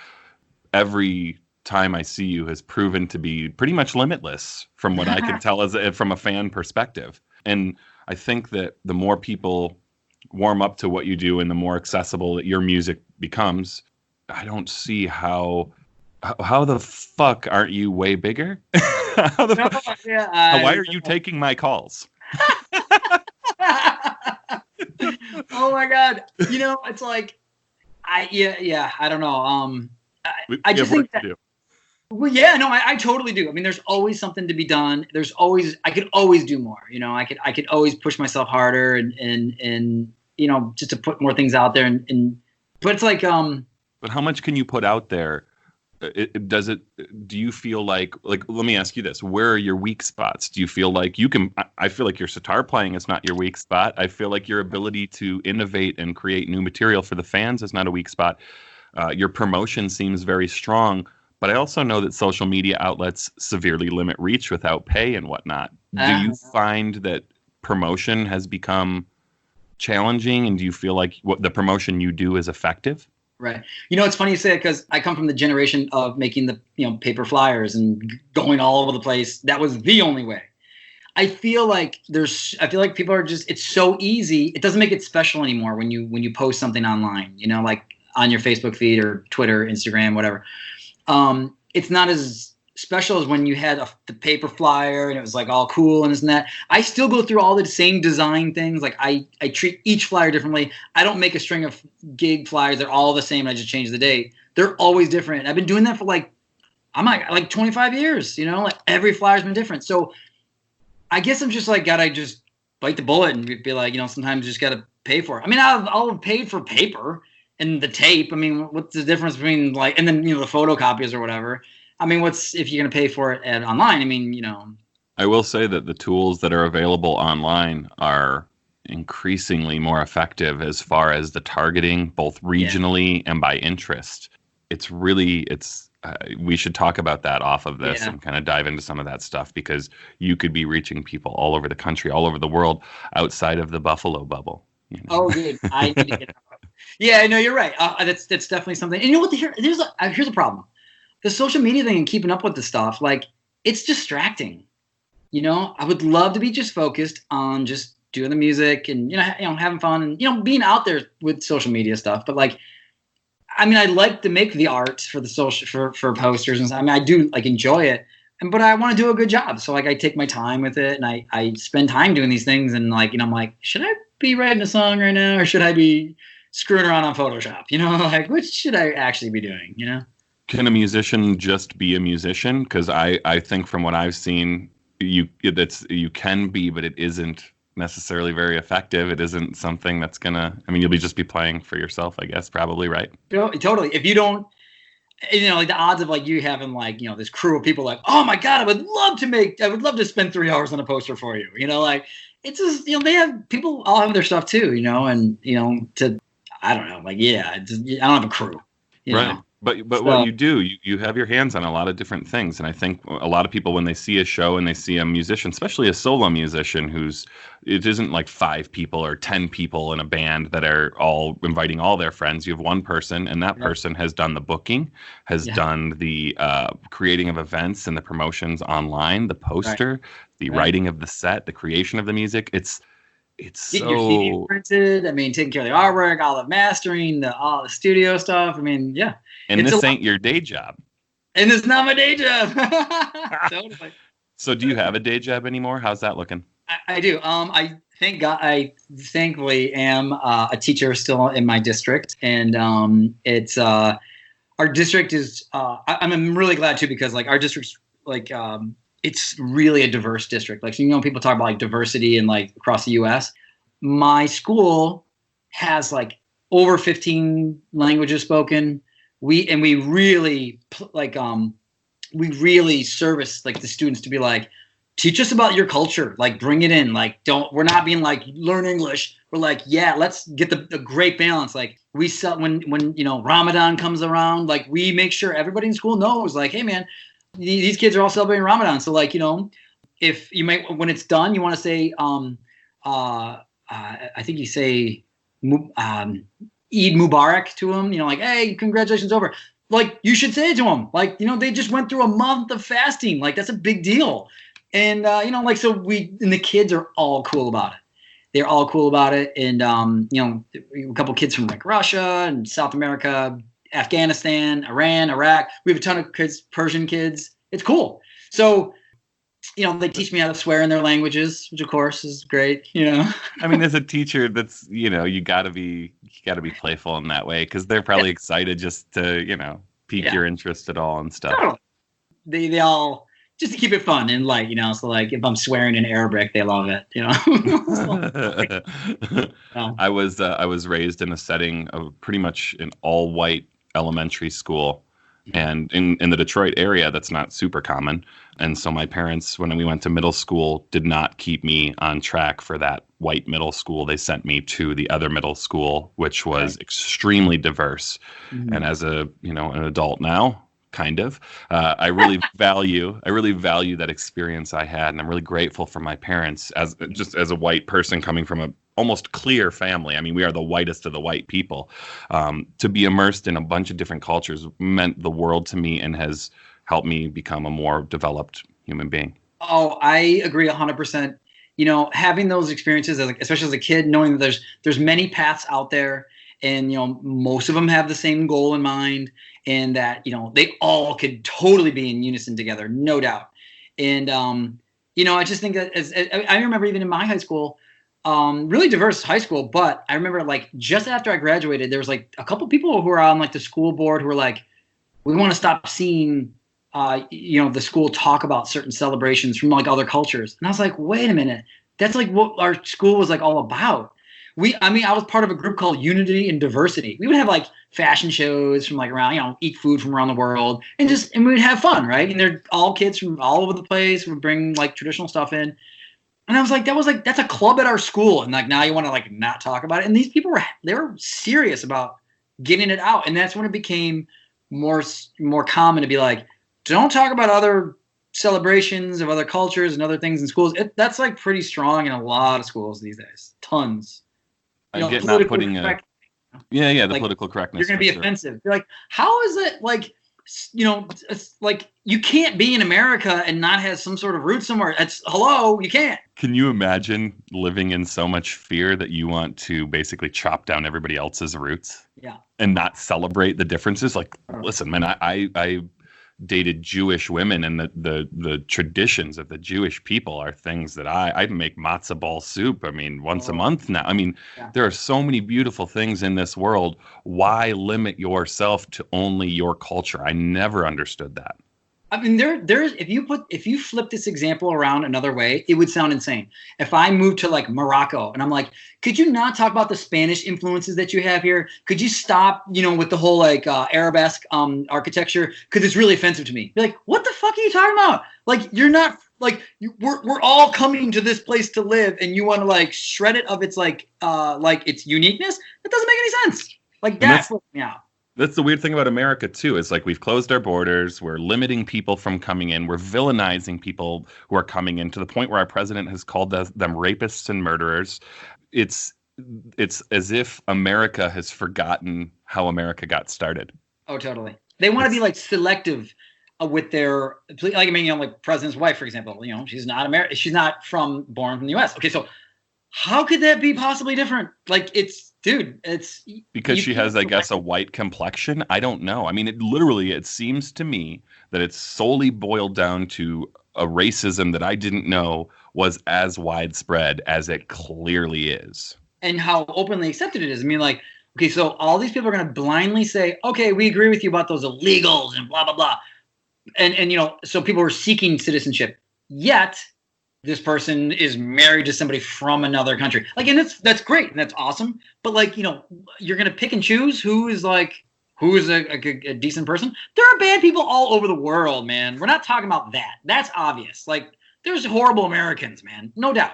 every time I see you, has proven to be pretty much limitless from what I can tell from a fan perspective. And I think that the more people warm up to what you do and the more accessible that your music becomes, I don't see how the fuck aren't you way bigger? Why are you taking my calls? Oh my God. You know, it's like, I don't know. I just think that, well, yeah, no, I totally do. I mean, there's always something to be done. I could always do more, you know, I could always push myself harder and, you know, just to put more things out there but it's like, but how much can you put out there? Do you feel like, let me ask you this, where are your weak spots? Do you feel like I feel like your sitar playing is not your weak spot. I feel like your ability to innovate and create new material for the fans is not a weak spot. Your promotion seems very strong. But I also know that social media outlets severely limit reach without pay and whatnot. Do you find that promotion has become challenging, and do you feel like what the promotion you do is effective? Right. You know, it's funny you say it because I come from the generation of making the, you know, paper flyers and going all over the place. That was the only way. I feel like people are just, it's so easy. It doesn't make it special anymore when you post something online, you know, like on your Facebook feed or Twitter, Instagram, whatever. It's not as special as when you had the paper flyer and it was like all cool and this and that. I still go through all the same design things. Like I treat each flyer differently. I don't make a string of gig flyers. They're all the same. I just change the date. They're always different. I've been doing that for like 25 years, you know, like every flyer's been different. So I guess I'm just like, gotta just bite the bullet and be like, you know, sometimes you just gotta pay for it. I mean, I'll have paid for paper, and the tape. I mean, what's the difference between like, and then, the photocopies or whatever. I mean, if you're going to pay for it online? I mean, I will say that the tools that are available online are increasingly more effective as far as the targeting, both regionally and by interest. We should talk about that off of this and kind of dive into some of that stuff, because you could be reaching people all over the country, all over the world, outside of the Buffalo bubble. Oh, dude, I need to get out. Yeah, no, you're right. That's definitely something. And you know what? Here's a problem. The social media thing and keeping up with the stuff, like, it's distracting. I would love to be just focused on just doing the music and having fun and being out there with social media stuff. But like, I mean, I like to make the art for the social for posters and stuff. I mean, I do like enjoy it, but I want to do a good job. So like, I take my time with it, and I spend time doing these things. And like, I'm like, should I be writing a song right now, or should I be screwing around on Photoshop? Like, which should I actually be doing? Can a musician just be a musician? Because I think from what I've seen, you can be, but it isn't necessarily very effective. It isn't something that's you'll just be playing for yourself, I guess, probably, right? Totally. If you don't, like the odds of like you having like, this crew of people like, oh my God, I would love to spend 3 hours on a poster for you. Like, it's just, they have, people all have their stuff too, and, I don't know, like, I don't have a crew. Right. But what you do, you have your hands on a lot of different things. And I think a lot of people, when they see a show and they see a musician, especially a solo musician it isn't like 5 people or 10 people in a band that are all inviting all their friends. You have one person, and that person has done the booking, has done the creating of events and the promotions online, the poster, the writing of the set, the creation of the music. It's getting your CD printed. I mean, taking care of the artwork, all the mastering, all the studio stuff. I mean, yeah. And this ain't your day job. And it's not my day job. Totally. So do you have a day job anymore? How's that looking? I do. I thankfully am a teacher still in my district. And it's our district is I'm really glad too, because like our district's like it's really a diverse district. Like, so, people talk about like diversity and like across the U.S. My school has like over 15 languages spoken. We really service like the students to be like, teach us about your culture, like bring it in. Like, we're not being like, learn English. We're like, yeah, let's get the great balance. Like, we sell when Ramadan comes around, like we make sure everybody in school knows, like, hey man, these kids are all celebrating Ramadan. So like, if you might, when it's done, you want to say, I think you say, Eid Mubarak to them, like, hey, congratulations over. Like, you should say it to them. Like, they just went through a month of fasting. Like, that's a big deal. And, like, so and the kids are all cool about it. They're all cool about it. And, a couple kids from like Russia and South America, Afghanistan, Iran, Iraq. We have a ton of kids, Persian kids. It's cool. So, they teach me how to swear in their languages, which of course is great. I mean, as a teacher, that's you gotta be playful in that way, because they're probably excited just to pique your interest at all and stuff. Totally. They all just to keep it fun and light, So like if I'm swearing in Arabic, they love it, I was raised in a setting of pretty much an all white elementary school, and in the Detroit area, that's not super common. And so my parents, when we went to middle school, did not keep me on track for that white middle school. They sent me to the other middle school, which was extremely diverse. Mm-hmm. And as an adult now, kind of, I really value that experience I had, and I'm really grateful for my parents as a white person coming from a almost clear family. I mean, we are the whitest of the white people. To be immersed in a bunch of different cultures meant the world to me, and has helped me become a more developed human being. Oh, I agree 100%. Having those experiences, especially as a kid, knowing that there's many paths out there, and most of them have the same goal in mind, and that they all could totally be in unison together, no doubt. And I just think that I remember even in my high school, really diverse high school, but I remember like just after I graduated, there was like a couple people who were on like the school board who were like, we want to stop seeing the school talk about certain celebrations from like other cultures. And I was like, wait a minute, that's like what our school was like all about. I was part of a group called Unity and Diversity. We would have like fashion shows from like around, eat food from around the world, and we would have fun, right? And they're all kids from all over the place. Would bring like traditional stuff in, and I was like, that's a club at our school, and like now you want to like not talk about it. And these people were serious about getting it out, and that's when it became more common to be like, don't talk about other celebrations of other cultures and other things in schools. That's like pretty strong in a lot of schools these days. Tons. I get not putting the like, political correctness. You're going to be offensive. You're like, how is it like, it's like you can't be in America and not have some sort of root somewhere. You can't. Can you imagine living in so much fear that you want to basically chop down everybody else's roots? Yeah. And not celebrate the differences? Like, listen, man, I dated Jewish women, and the traditions of the Jewish people are things that I make matzo ball soup. I mean, once a month now. I mean, there are so many beautiful things in this world. Why limit yourself to only your culture? I never understood that. I mean, there's if you flip this example around another way, it would sound insane. If I moved to like Morocco and I'm like, could you not talk about the Spanish influences that you have here? Could you stop, with the whole like Arabesque architecture? Because it's really offensive to me. Be like, what the fuck are you talking about? Like, you're not like we're all coming to this place to live, and you want to like shred it of its like its uniqueness? That doesn't make any sense. Like that's flipping me out. That's the weird thing about America, too. It's like we've closed our borders. We're limiting people from coming in. We're villainizing people who are coming in to the point where our president has called them rapists and murderers. It's as if America has forgotten how America got started. Oh, totally. They want to be like selective with their like president's wife, for example. She's not American. She's not born from the U.S. Okay, so how could that be possibly different? Like it's because she has, I guess, a white complexion. I don't know. I mean, it seems to me that it's solely boiled down to a racism that I didn't know was as widespread as it clearly is. And how openly accepted it is. I mean, like, okay, so all these people are going to blindly say, okay, we agree with you about those illegals and blah, blah, blah. And so people are seeking citizenship. Yet this person is married to somebody from another country. Like, and that's great and that's awesome. But like, you're going to pick and choose who is a decent person. There are bad people all over the world, man. We're not talking about that. That's obvious. Like, there's horrible Americans, man. No doubt.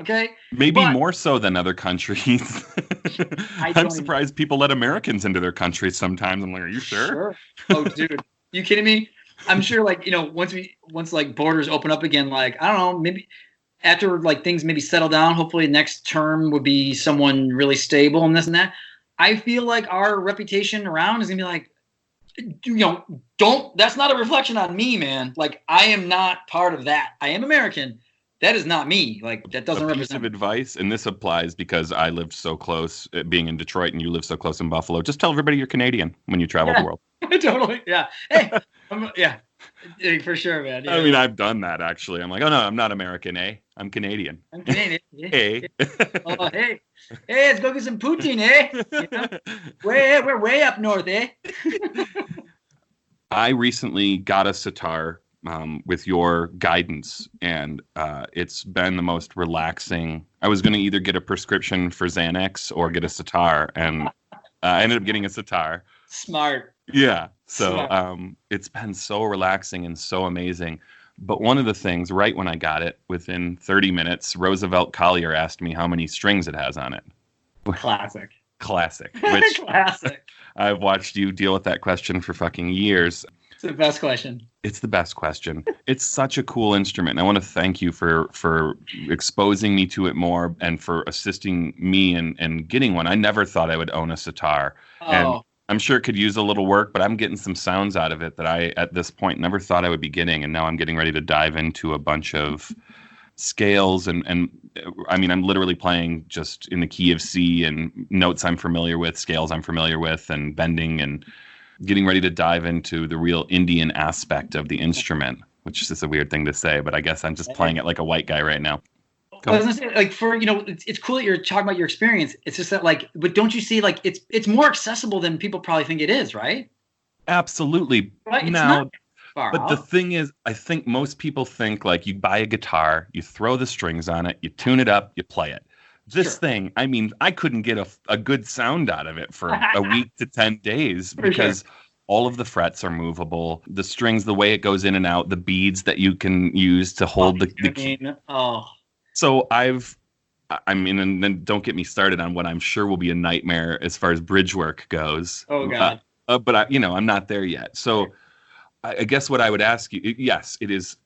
Okay. Maybe more so than other countries. I'm surprised people let Americans into their countries sometimes. I'm like, are you sure? Sure. Oh, dude. You kidding me? I'm sure, like, once like borders open up again, like, I don't know, maybe after like things maybe settle down, hopefully next term would be someone really stable and this and that. I feel like our reputation around is gonna be like, that's not a reflection on me, man. Like, I am not part of that. I am American. That is not me. Like, that doesn't represent. A piece of advice, and this applies because I lived so close, being in Detroit, and you live so close in Buffalo. Just tell everybody you're Canadian when you travel the world. Totally. Yeah. Hey. Yeah, for sure, man. Yeah. I mean, I've done that, actually. I'm like, oh, no, I'm not American, eh? I'm Canadian. I'm Canadian. Yeah. Hey. Oh, hey. Hey, let's go get some poutine, eh? We're way up north, eh? I recently got a sitar with your guidance, and it's been the most relaxing. I was going to either get a prescription for Xanax or get a sitar, and I ended up getting a sitar. Smart. Yeah. So it's been so relaxing and so amazing. But one of the things, right when I got it, within 30 minutes, Roosevelt Collier asked me how many strings it has on it. Classic. Which Classic. I've watched you deal with that question for fucking years. It's the best question. It's the best question. It's such a cool instrument. And I want to thank you for exposing me to it more and for assisting me in getting one. I never thought I would own a sitar. Oh. And I'm sure it could use a little work, but I'm getting some sounds out of it that I, at this point, never thought I would be getting. And now I'm getting ready to dive into a bunch of scales. And I mean, I'm literally playing just in the key of C and notes I'm familiar with, scales I'm familiar with, and bending, and getting ready to dive into the real Indian aspect of the instrument, which is just a weird thing to say, but I guess I'm just playing it like a white guy right now. I was gonna say, like, for it's cool that you're talking about your experience. It's just that, like, but don't you see, like, it's more accessible than people probably think it is, right? Absolutely. Right? Now, but out. the thing is, I think most people think like you buy a guitar, you throw the strings on it, you tune it up, you play it. This thing, I mean, I couldn't get a good sound out of it for a week to 10 days because all of the frets are movable. The strings, the way it goes in and out, the beads that you can use to hold So I mean, and then don't get me started on what I'm sure will be a nightmare as far as bridge work goes. Oh, God. But I'm not there yet. So I guess what I would ask you, yes, it is,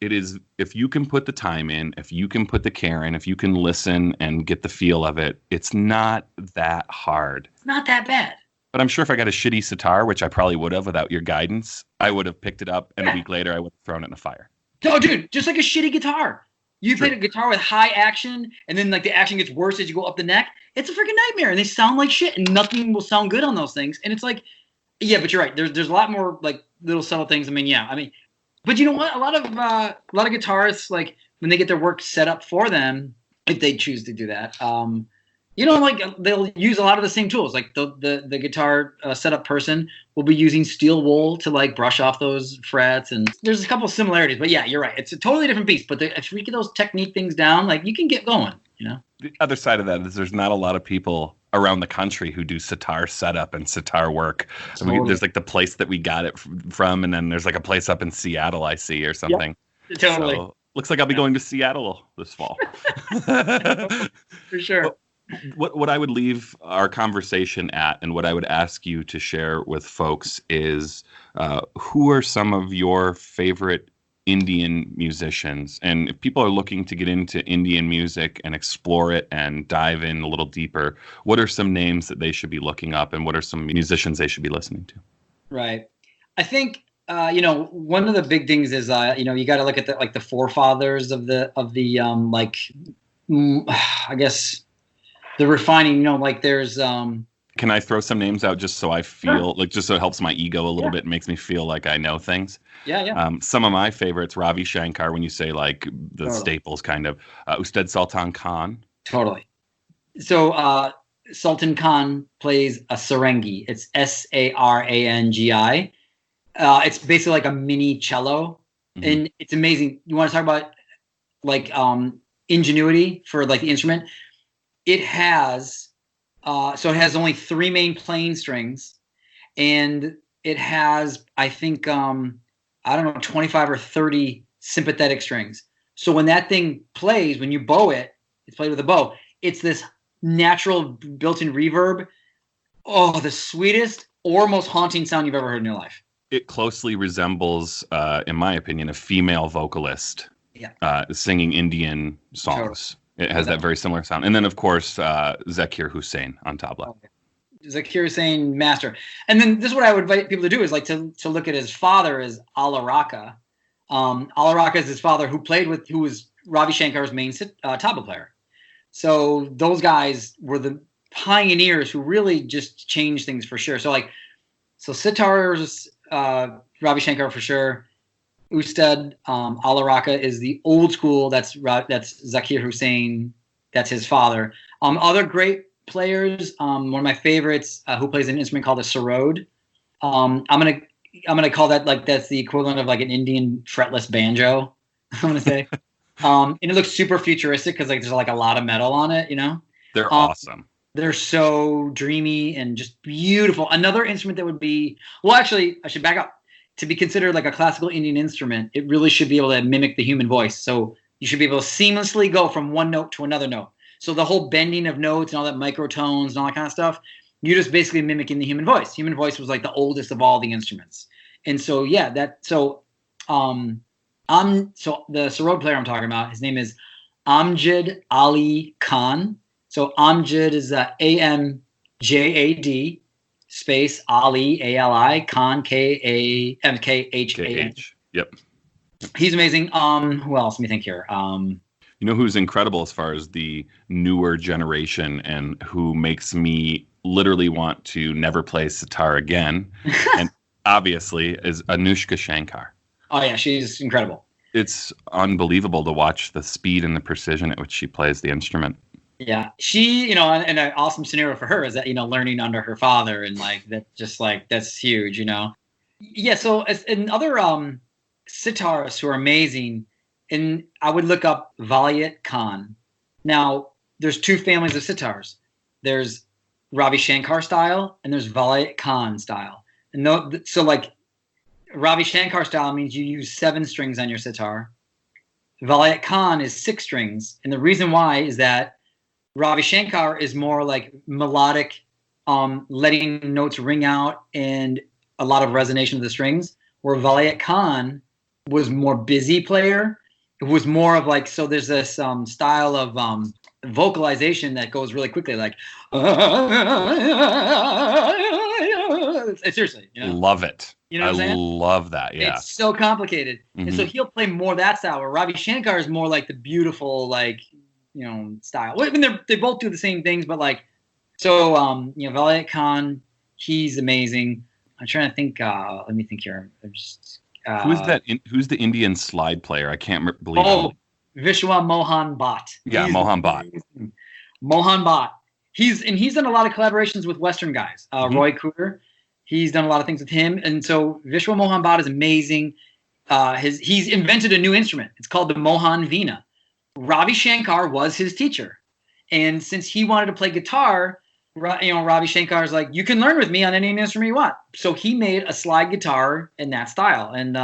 if you can put the time in, if you can put the care in, if you can listen and get the feel of it, it's not that hard. It's not that bad. But I'm sure if I got a shitty sitar, which I probably would have without your guidance, I would have picked it up, and a week later I would have thrown it in the fire. Oh, dude, just like a shitty guitar. You play a guitar with high action, and then like the action gets worse as you go up the neck. It's a freaking nightmare, and they sound like shit, and nothing will sound good on those things. And it's like, yeah, but you're right. There's a lot more like little subtle things. But you know what? A lot of guitarists, like when they get their work set up for them, if they choose to do that, like they'll use a lot of the same tools. Like the guitar setup person will be using steel wool to like brush off those frets, and there's a couple of similarities. But yeah, you're right. It's a totally different beast. But if you get those technique things down, like you can get going. The other side of that is there's not a lot of people around the country who do sitar setup and sitar work. Totally. There's like the place that we got it from, and then there's like a place up in Seattle I see or something. Yep, totally. So, looks like I'll be going to Seattle this fall. For sure. What I would leave our conversation at, and what I would ask you to share with folks is who are some of your favorite Indian musicians? And if people are looking to get into Indian music and explore it and dive in a little deeper, what are some names that they should be looking up, and what are some musicians they should be listening to? Right. I think one of the big things is you got to look at the forefathers of the I guess the refining. There's Can I throw some names out just so I feel just so it helps my ego a little bit and makes me feel like I know things? Yeah. Some of my favorites, Ravi Shankar, when you say like the staples kind of, Ustad Sultan Khan. Totally. So Sultan Khan plays a sarangi. It's Sarangi. It's basically like a mini cello, and it's amazing. You want to talk about like ingenuity for like the instrument? It has it has only 3 main playing strings, and it has I think 25 or 30 sympathetic strings. So when that thing plays, when you bow it, it's played with a bow. It's this natural built-in reverb. Oh, the sweetest or most haunting sound you've ever heard in your life. It closely resembles, in my opinion, a female vocalist singing Indian songs. Totally. It has that very similar sound. And then, of course, Zakir Hussain on tabla. Okay. Zakir Hussain, master. And then this is what I would invite people to do is like to look at his father as Alaraka. Alaraka is his father who was Ravi Shankar's main tabla player. So those guys were the pioneers who really just changed things for sure. So sitar's Ravi Shankar for sure. Ustad Alaraka is the old school. That's Zakir Hussain. That's his father. Other great players. One of my favorites who plays an instrument called a sarod. I'm gonna call that like that's the equivalent of like an Indian fretless banjo. I'm gonna say. And it looks super futuristic because like there's like a lot of metal on it. They're awesome. They're so dreamy and just beautiful. Another instrument that would be actually I should back up. To be considered like a classical Indian instrument, it really should be able to mimic the human voice. So you should be able to seamlessly go from one note to another note. So the whole bending of notes and all that microtones and all that kind of stuff, you're just basically mimicking the human voice. Human voice was like the oldest of all the instruments. And so the sarod player I'm talking about, his name is Amjad Ali Khan. So Amjad is Amjad space Ali Ali Khan Khamkhan. Yep. He's amazing. Who else? Let me think here. You know who's incredible as far as the newer generation and who makes me literally want to never play sitar again, and obviously is Anushka Shankar. Oh yeah, she's incredible. It's unbelievable to watch the speed and the precision at which she plays the instrument. Yeah, she, and an awesome scenario for her is that, learning under her father and like that, just like that's huge, Yeah, so and other sitarists who are amazing, and I would look up Vilayat Khan. Now, there's two families of sitars. There's Ravi Shankar style and there's Valayat Khan style. And so like Ravi Shankar style means you use 7 strings on your sitar. Valayat Khan is 6 strings. And the reason why is that Ravi Shankar is more like melodic, letting notes ring out and a lot of resonation of the strings, where Valayat Khan was more busy player. It was more of like, so there's this style of vocalization that goes really quickly, like seriously, you know? Love it. You know what I'm saying? Love that. Yeah, it's so complicated, and so he'll play more that style. Where Ravi Shankar is more like the beautiful, like, you know, style. Well, I mean, they both do the same things, but like, so you know, Valayat Khan, he's amazing. I'm trying to think. Let me think here. Who's that? Who's the Indian slide player? I can't believe. Oh, Vishwa Mohan Bhatt. Yeah, Mohan Bhatt. Mohan Bhatt. He's done a lot of collaborations with Western guys. Roy Cooter. He's done a lot of things with him, and so Vishwa Mohan Bhatt is amazing. He's invented a new instrument. It's called the Mohan Veena. Ravi Shankar was his teacher, and since he wanted to play guitar, you know, Ravi Shankar is like, you can learn with me on any instrument you want. So he made a slide guitar in that style, and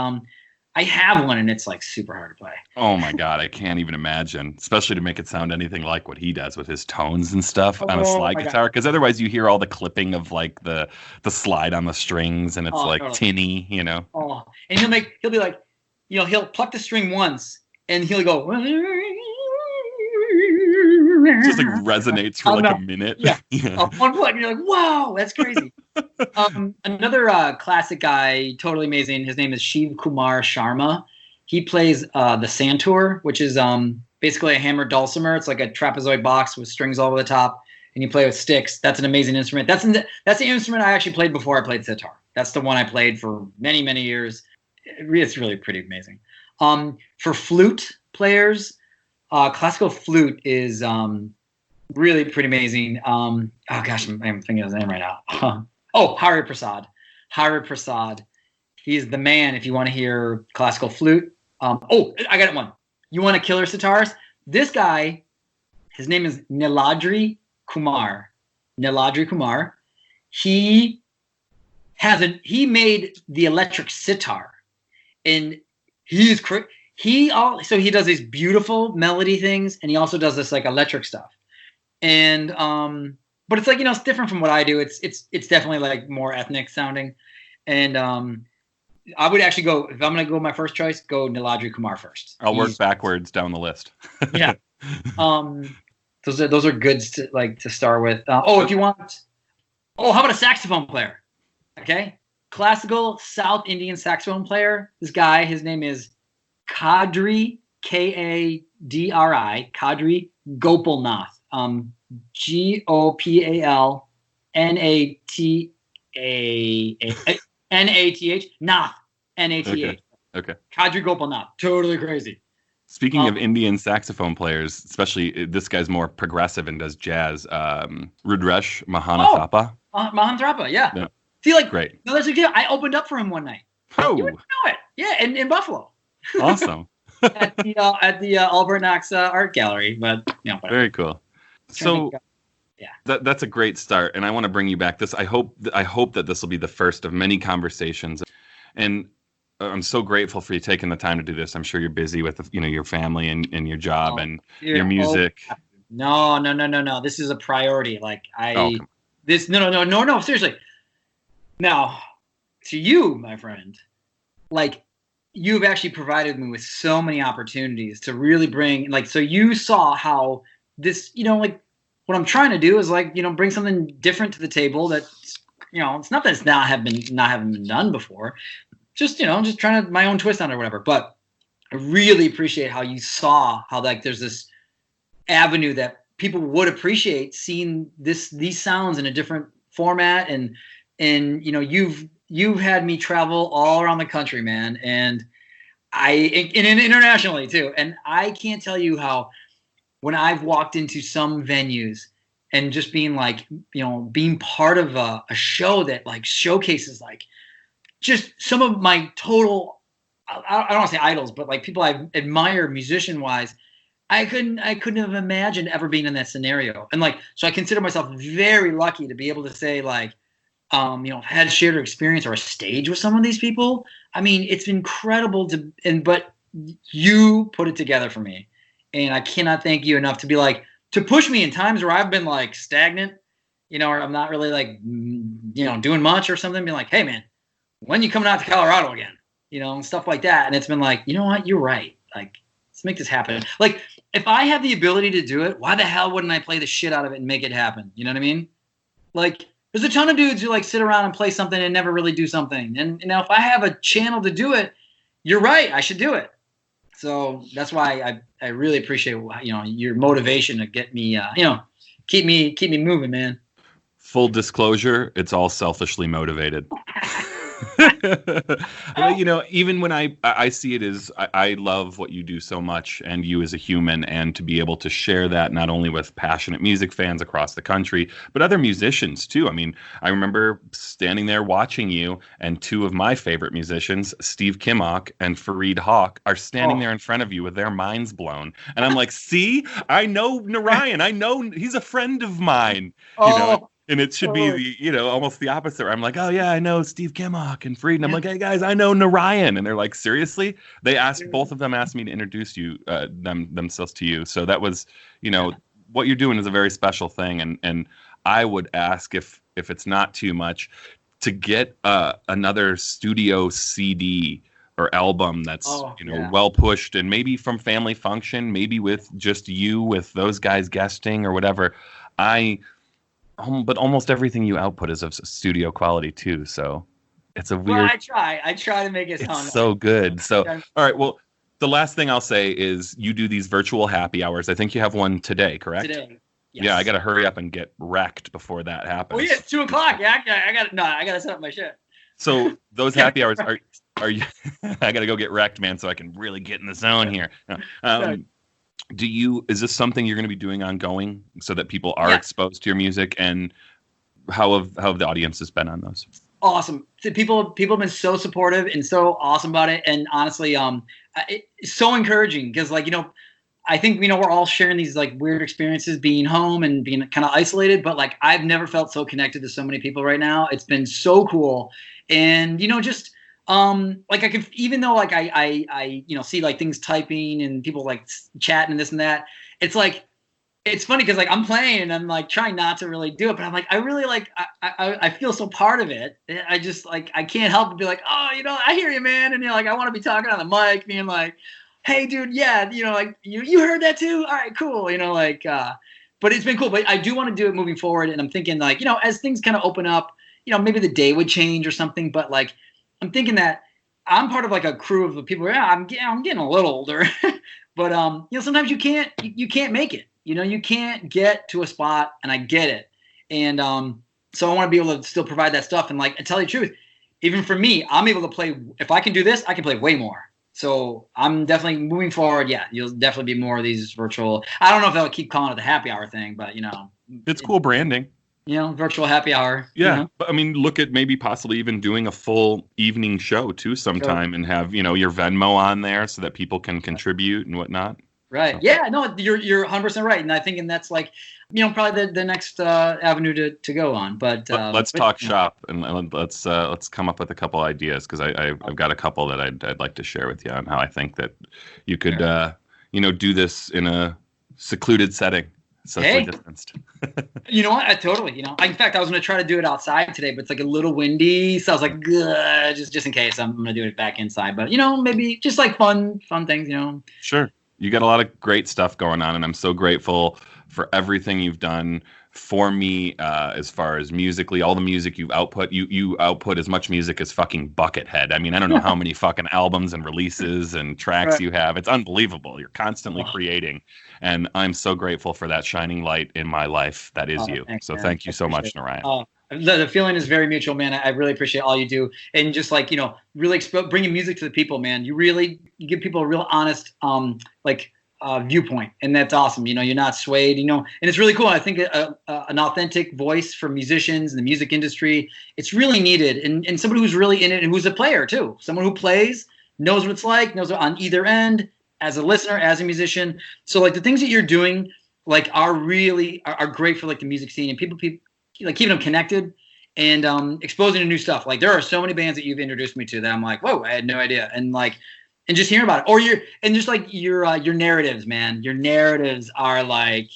I have one, and it's like super hard to play. Oh my God, I can't even imagine, especially to make it sound anything like what he does with his tones and stuff on a slide guitar. Because otherwise, you hear all the clipping of like the slide on the strings, and it's like totally tinny, you know. Oh, and he'll be like, you know, he'll pluck the string once, and he'll go. It just like resonates for like a minute. Yeah. One plug, and you're like, wow, that's crazy. Another classic guy, totally amazing. His name is Shiv Kumar Sharma. He plays the santur, which is basically a hammered dulcimer. It's like a trapezoid box with strings all over the top, and you play with sticks. That's an amazing instrument. That's the instrument I actually played before I played sitar. That's the one I played for many, many years. It's really pretty amazing. For flute players, classical flute is really pretty amazing. Oh gosh, I'm thinking of his name right now. Hari Prasad. Hari Prasad. He's the man if you want to hear classical flute. I got it one. You want a killer sitarist? This guy, his name is Niladri Kumar. Niladri Kumar. He made the electric sitar, and he's so he does these beautiful melody things, and he also does this like electric stuff. And but it's like, you know, it's different from what I do. It's definitely like more ethnic sounding. And I would actually go, if I'm gonna go my first choice, go Niladri Kumar first. I'll work backwards down the list. Yeah. Those are good to start with. If you want, how about a saxophone player? Okay. Classical South Indian saxophone player. This guy, his name is Kadri, Kadri, Kadri Gopalnath. Gopalnath, Nath, Nath. Okay. Kadri Gopalnath, totally crazy. Speaking of Indian saxophone players, especially this guy's more progressive and does jazz. Rudresh Mahanathapa. Mahanthrapa, yeah. See, like, great. No, that's a deal. I opened up for him one night. Oh, you wouldn't know it. Yeah, in Buffalo. Awesome. at the Albert Knox Art Gallery, but you know, very cool. So that's a great start, and I want to bring you back. I hope that this will be the first of many conversations, and I'm so grateful for you taking the time to do this. I'm sure you're busy with your family and your job and your music. No. This is a priority. Like no. Seriously. Now, to you, my friend, like, you've actually provided me with so many opportunities to really bring, like, so you saw how this, like, what I'm trying to do is, like, bring something different to the table that, it's not that it's not having been done before, just trying to my own twist on it or whatever. But I really appreciate how you saw how, like, there's this avenue that people would appreciate seeing these sounds in a different format, and you've had me travel all around the country, man, and internationally too. And I can't tell you how, when I've walked into some venues and just being like, being part of a show that, like, showcases, like, just some of my total, I don't want to say idols, but, like, people I admire musician wise, I couldn't have imagined ever being in that scenario. And like, so I consider myself very lucky to be able to say like, I've had a shared experience or a stage with some of these people. I mean, it's incredible but you put it together for me. And I cannot thank you enough to push me in times where I've been like stagnant, or I'm not really like, doing much or something, being like, hey man, when you coming out to Colorado again, and stuff like that. And it's been like, you know what, you're right. Like, let's make this happen. Like, if I have the ability to do it, why the hell wouldn't I play the shit out of it and make it happen? You know what I mean? Like, there's a ton of dudes who like sit around and play something and never really do something. And if I have a channel to do it, you're right, I should do it. So that's why I really appreciate your motivation to get me keep me moving, man. Full disclosure, it's all selfishly motivated. Even when I see it as I love what you do so much and you as a human, and to be able to share that not only with passionate music fans across the country, but other musicians too. I mean, I remember standing there watching you, and two of my favorite musicians, Steve Kimmock and Fareed Hawk, are standing there in front of you with their minds blown. And I'm like, see, I know Narayan. I know he's a friend of mine. And it should be almost the opposite. I'm like, oh yeah, I know Steve Kimmock and Fareed. And I'm like, hey guys, I know Narayan. And they're like, seriously? Both of them asked me to introduce you themselves to you. So that was, what you're doing is a very special thing. And I would ask if it's not too much to get another studio CD or album that's well pushed, and maybe from Family Function, maybe with just you with those guys guesting or whatever. But almost everything you output is of studio quality too, so it's a weird. Well, I try to make it sound so good. So, all right. Well, the last thing I'll say is you do these virtual happy hours. I think you have one today, correct? Today. Yes. Yeah, I got to hurry up and get wrecked before that happens. Oh yeah, it's 2:00. Yeah, I got to set up my shit. So those happy hours are you? I got to go get wrecked, man, so I can really get in the zone here. Is this something you're going to be doing ongoing so that people are exposed to your music? And how have the audiences been on those? Awesome. People have been so supportive and so awesome about it. And honestly, it's so encouraging because I think, we're all sharing these like weird experiences being home and being kind of isolated, but like I've never felt so connected to so many people right now. It's been so cool. And, like I can, even though like I see like things typing and people like chatting and this and that, it's like, it's funny because like I'm playing and I'm like trying not to really do it, but I'm like, I really like, I feel so part of it. I just like, I can't help but be like, oh, I hear you, man. And like, I want to be talking on the mic being like, hey dude, yeah, like you heard that too? All right, cool. But it's been cool, but I do want to do it moving forward. And I'm thinking like, as things kind of open up, maybe the day would change or something, but like, I'm thinking that I'm part of like a crew of people. Yeah, I'm getting a little older, but sometimes you can't make it. You can't get to a spot, and I get it. And so I want to be able to still provide that stuff. And like, I tell you the truth, even for me, I'm able to play. If I can do this, I can play way more. So I'm definitely moving forward. Yeah, you'll definitely be more of these virtual. I don't know if they'll keep calling it the happy hour thing, but it's cool branding. Virtual happy hour. Yeah. But I mean, look at maybe possibly even doing a full evening show too sometime and have, your Venmo on there so that people can contribute and whatnot. Right. So. Yeah, no, you're 100% right. And I think that's like, probably the next avenue to go on. But let's talk shop and let's come up with a couple ideas because I've got a couple that I'd like to share with you on how I think that you could, do this in a secluded setting. Socially distanced. You know what? Totally. In fact, I was going to try to do it outside today, but it's like a little windy. So I was like, just in case, I'm going to do it back inside. But, maybe just like fun things, Sure. You got a lot of great stuff going on, and I'm so grateful for everything you've done for me as far as musically, all the music you output as much music as fucking Buckethead. I mean, I don't know how many fucking albums and releases and tracks you have. It's unbelievable. You're constantly creating. And I'm so grateful for that shining light in my life that is you. Thanks, so man. Thank you so much, Narayan. The feeling is very mutual, man. I really appreciate all you do. And just like, really bringing music to the people, man. You give people a real honest, viewpoint. And that's awesome. You're not swayed, and it's really cool. I think an authentic voice for musicians in the music industry, it's really needed. And somebody who's really in it and who's a player too. Someone who plays, knows what it's like, knows on either end, as a listener, as a musician. So like the things that you're doing like are really are great for like the music scene and people like keeping them connected and exposing to new stuff. Like there are so many bands that you've introduced me to that I'm like, whoa, I had no idea. And just hearing about it, or your narratives, man. Your narratives are like,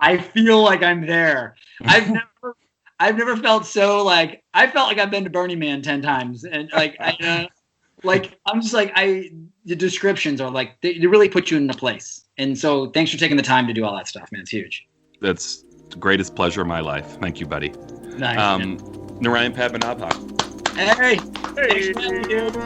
I feel like I'm there. I've never felt so like I felt like I've been to Burning Man 10 times, and like I'm just like the descriptions are like they really put you in the place. And so thanks for taking the time to do all that stuff, man. It's huge. That's the greatest pleasure of my life. Thank you, buddy. Nice. Naryan Padmanabha. Hey. Thanks for having me, dude.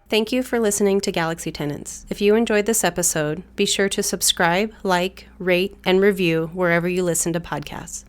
Thank you for listening to Galaxy Tenants. If you enjoyed this episode, be sure to subscribe, like, rate, and review wherever you listen to podcasts.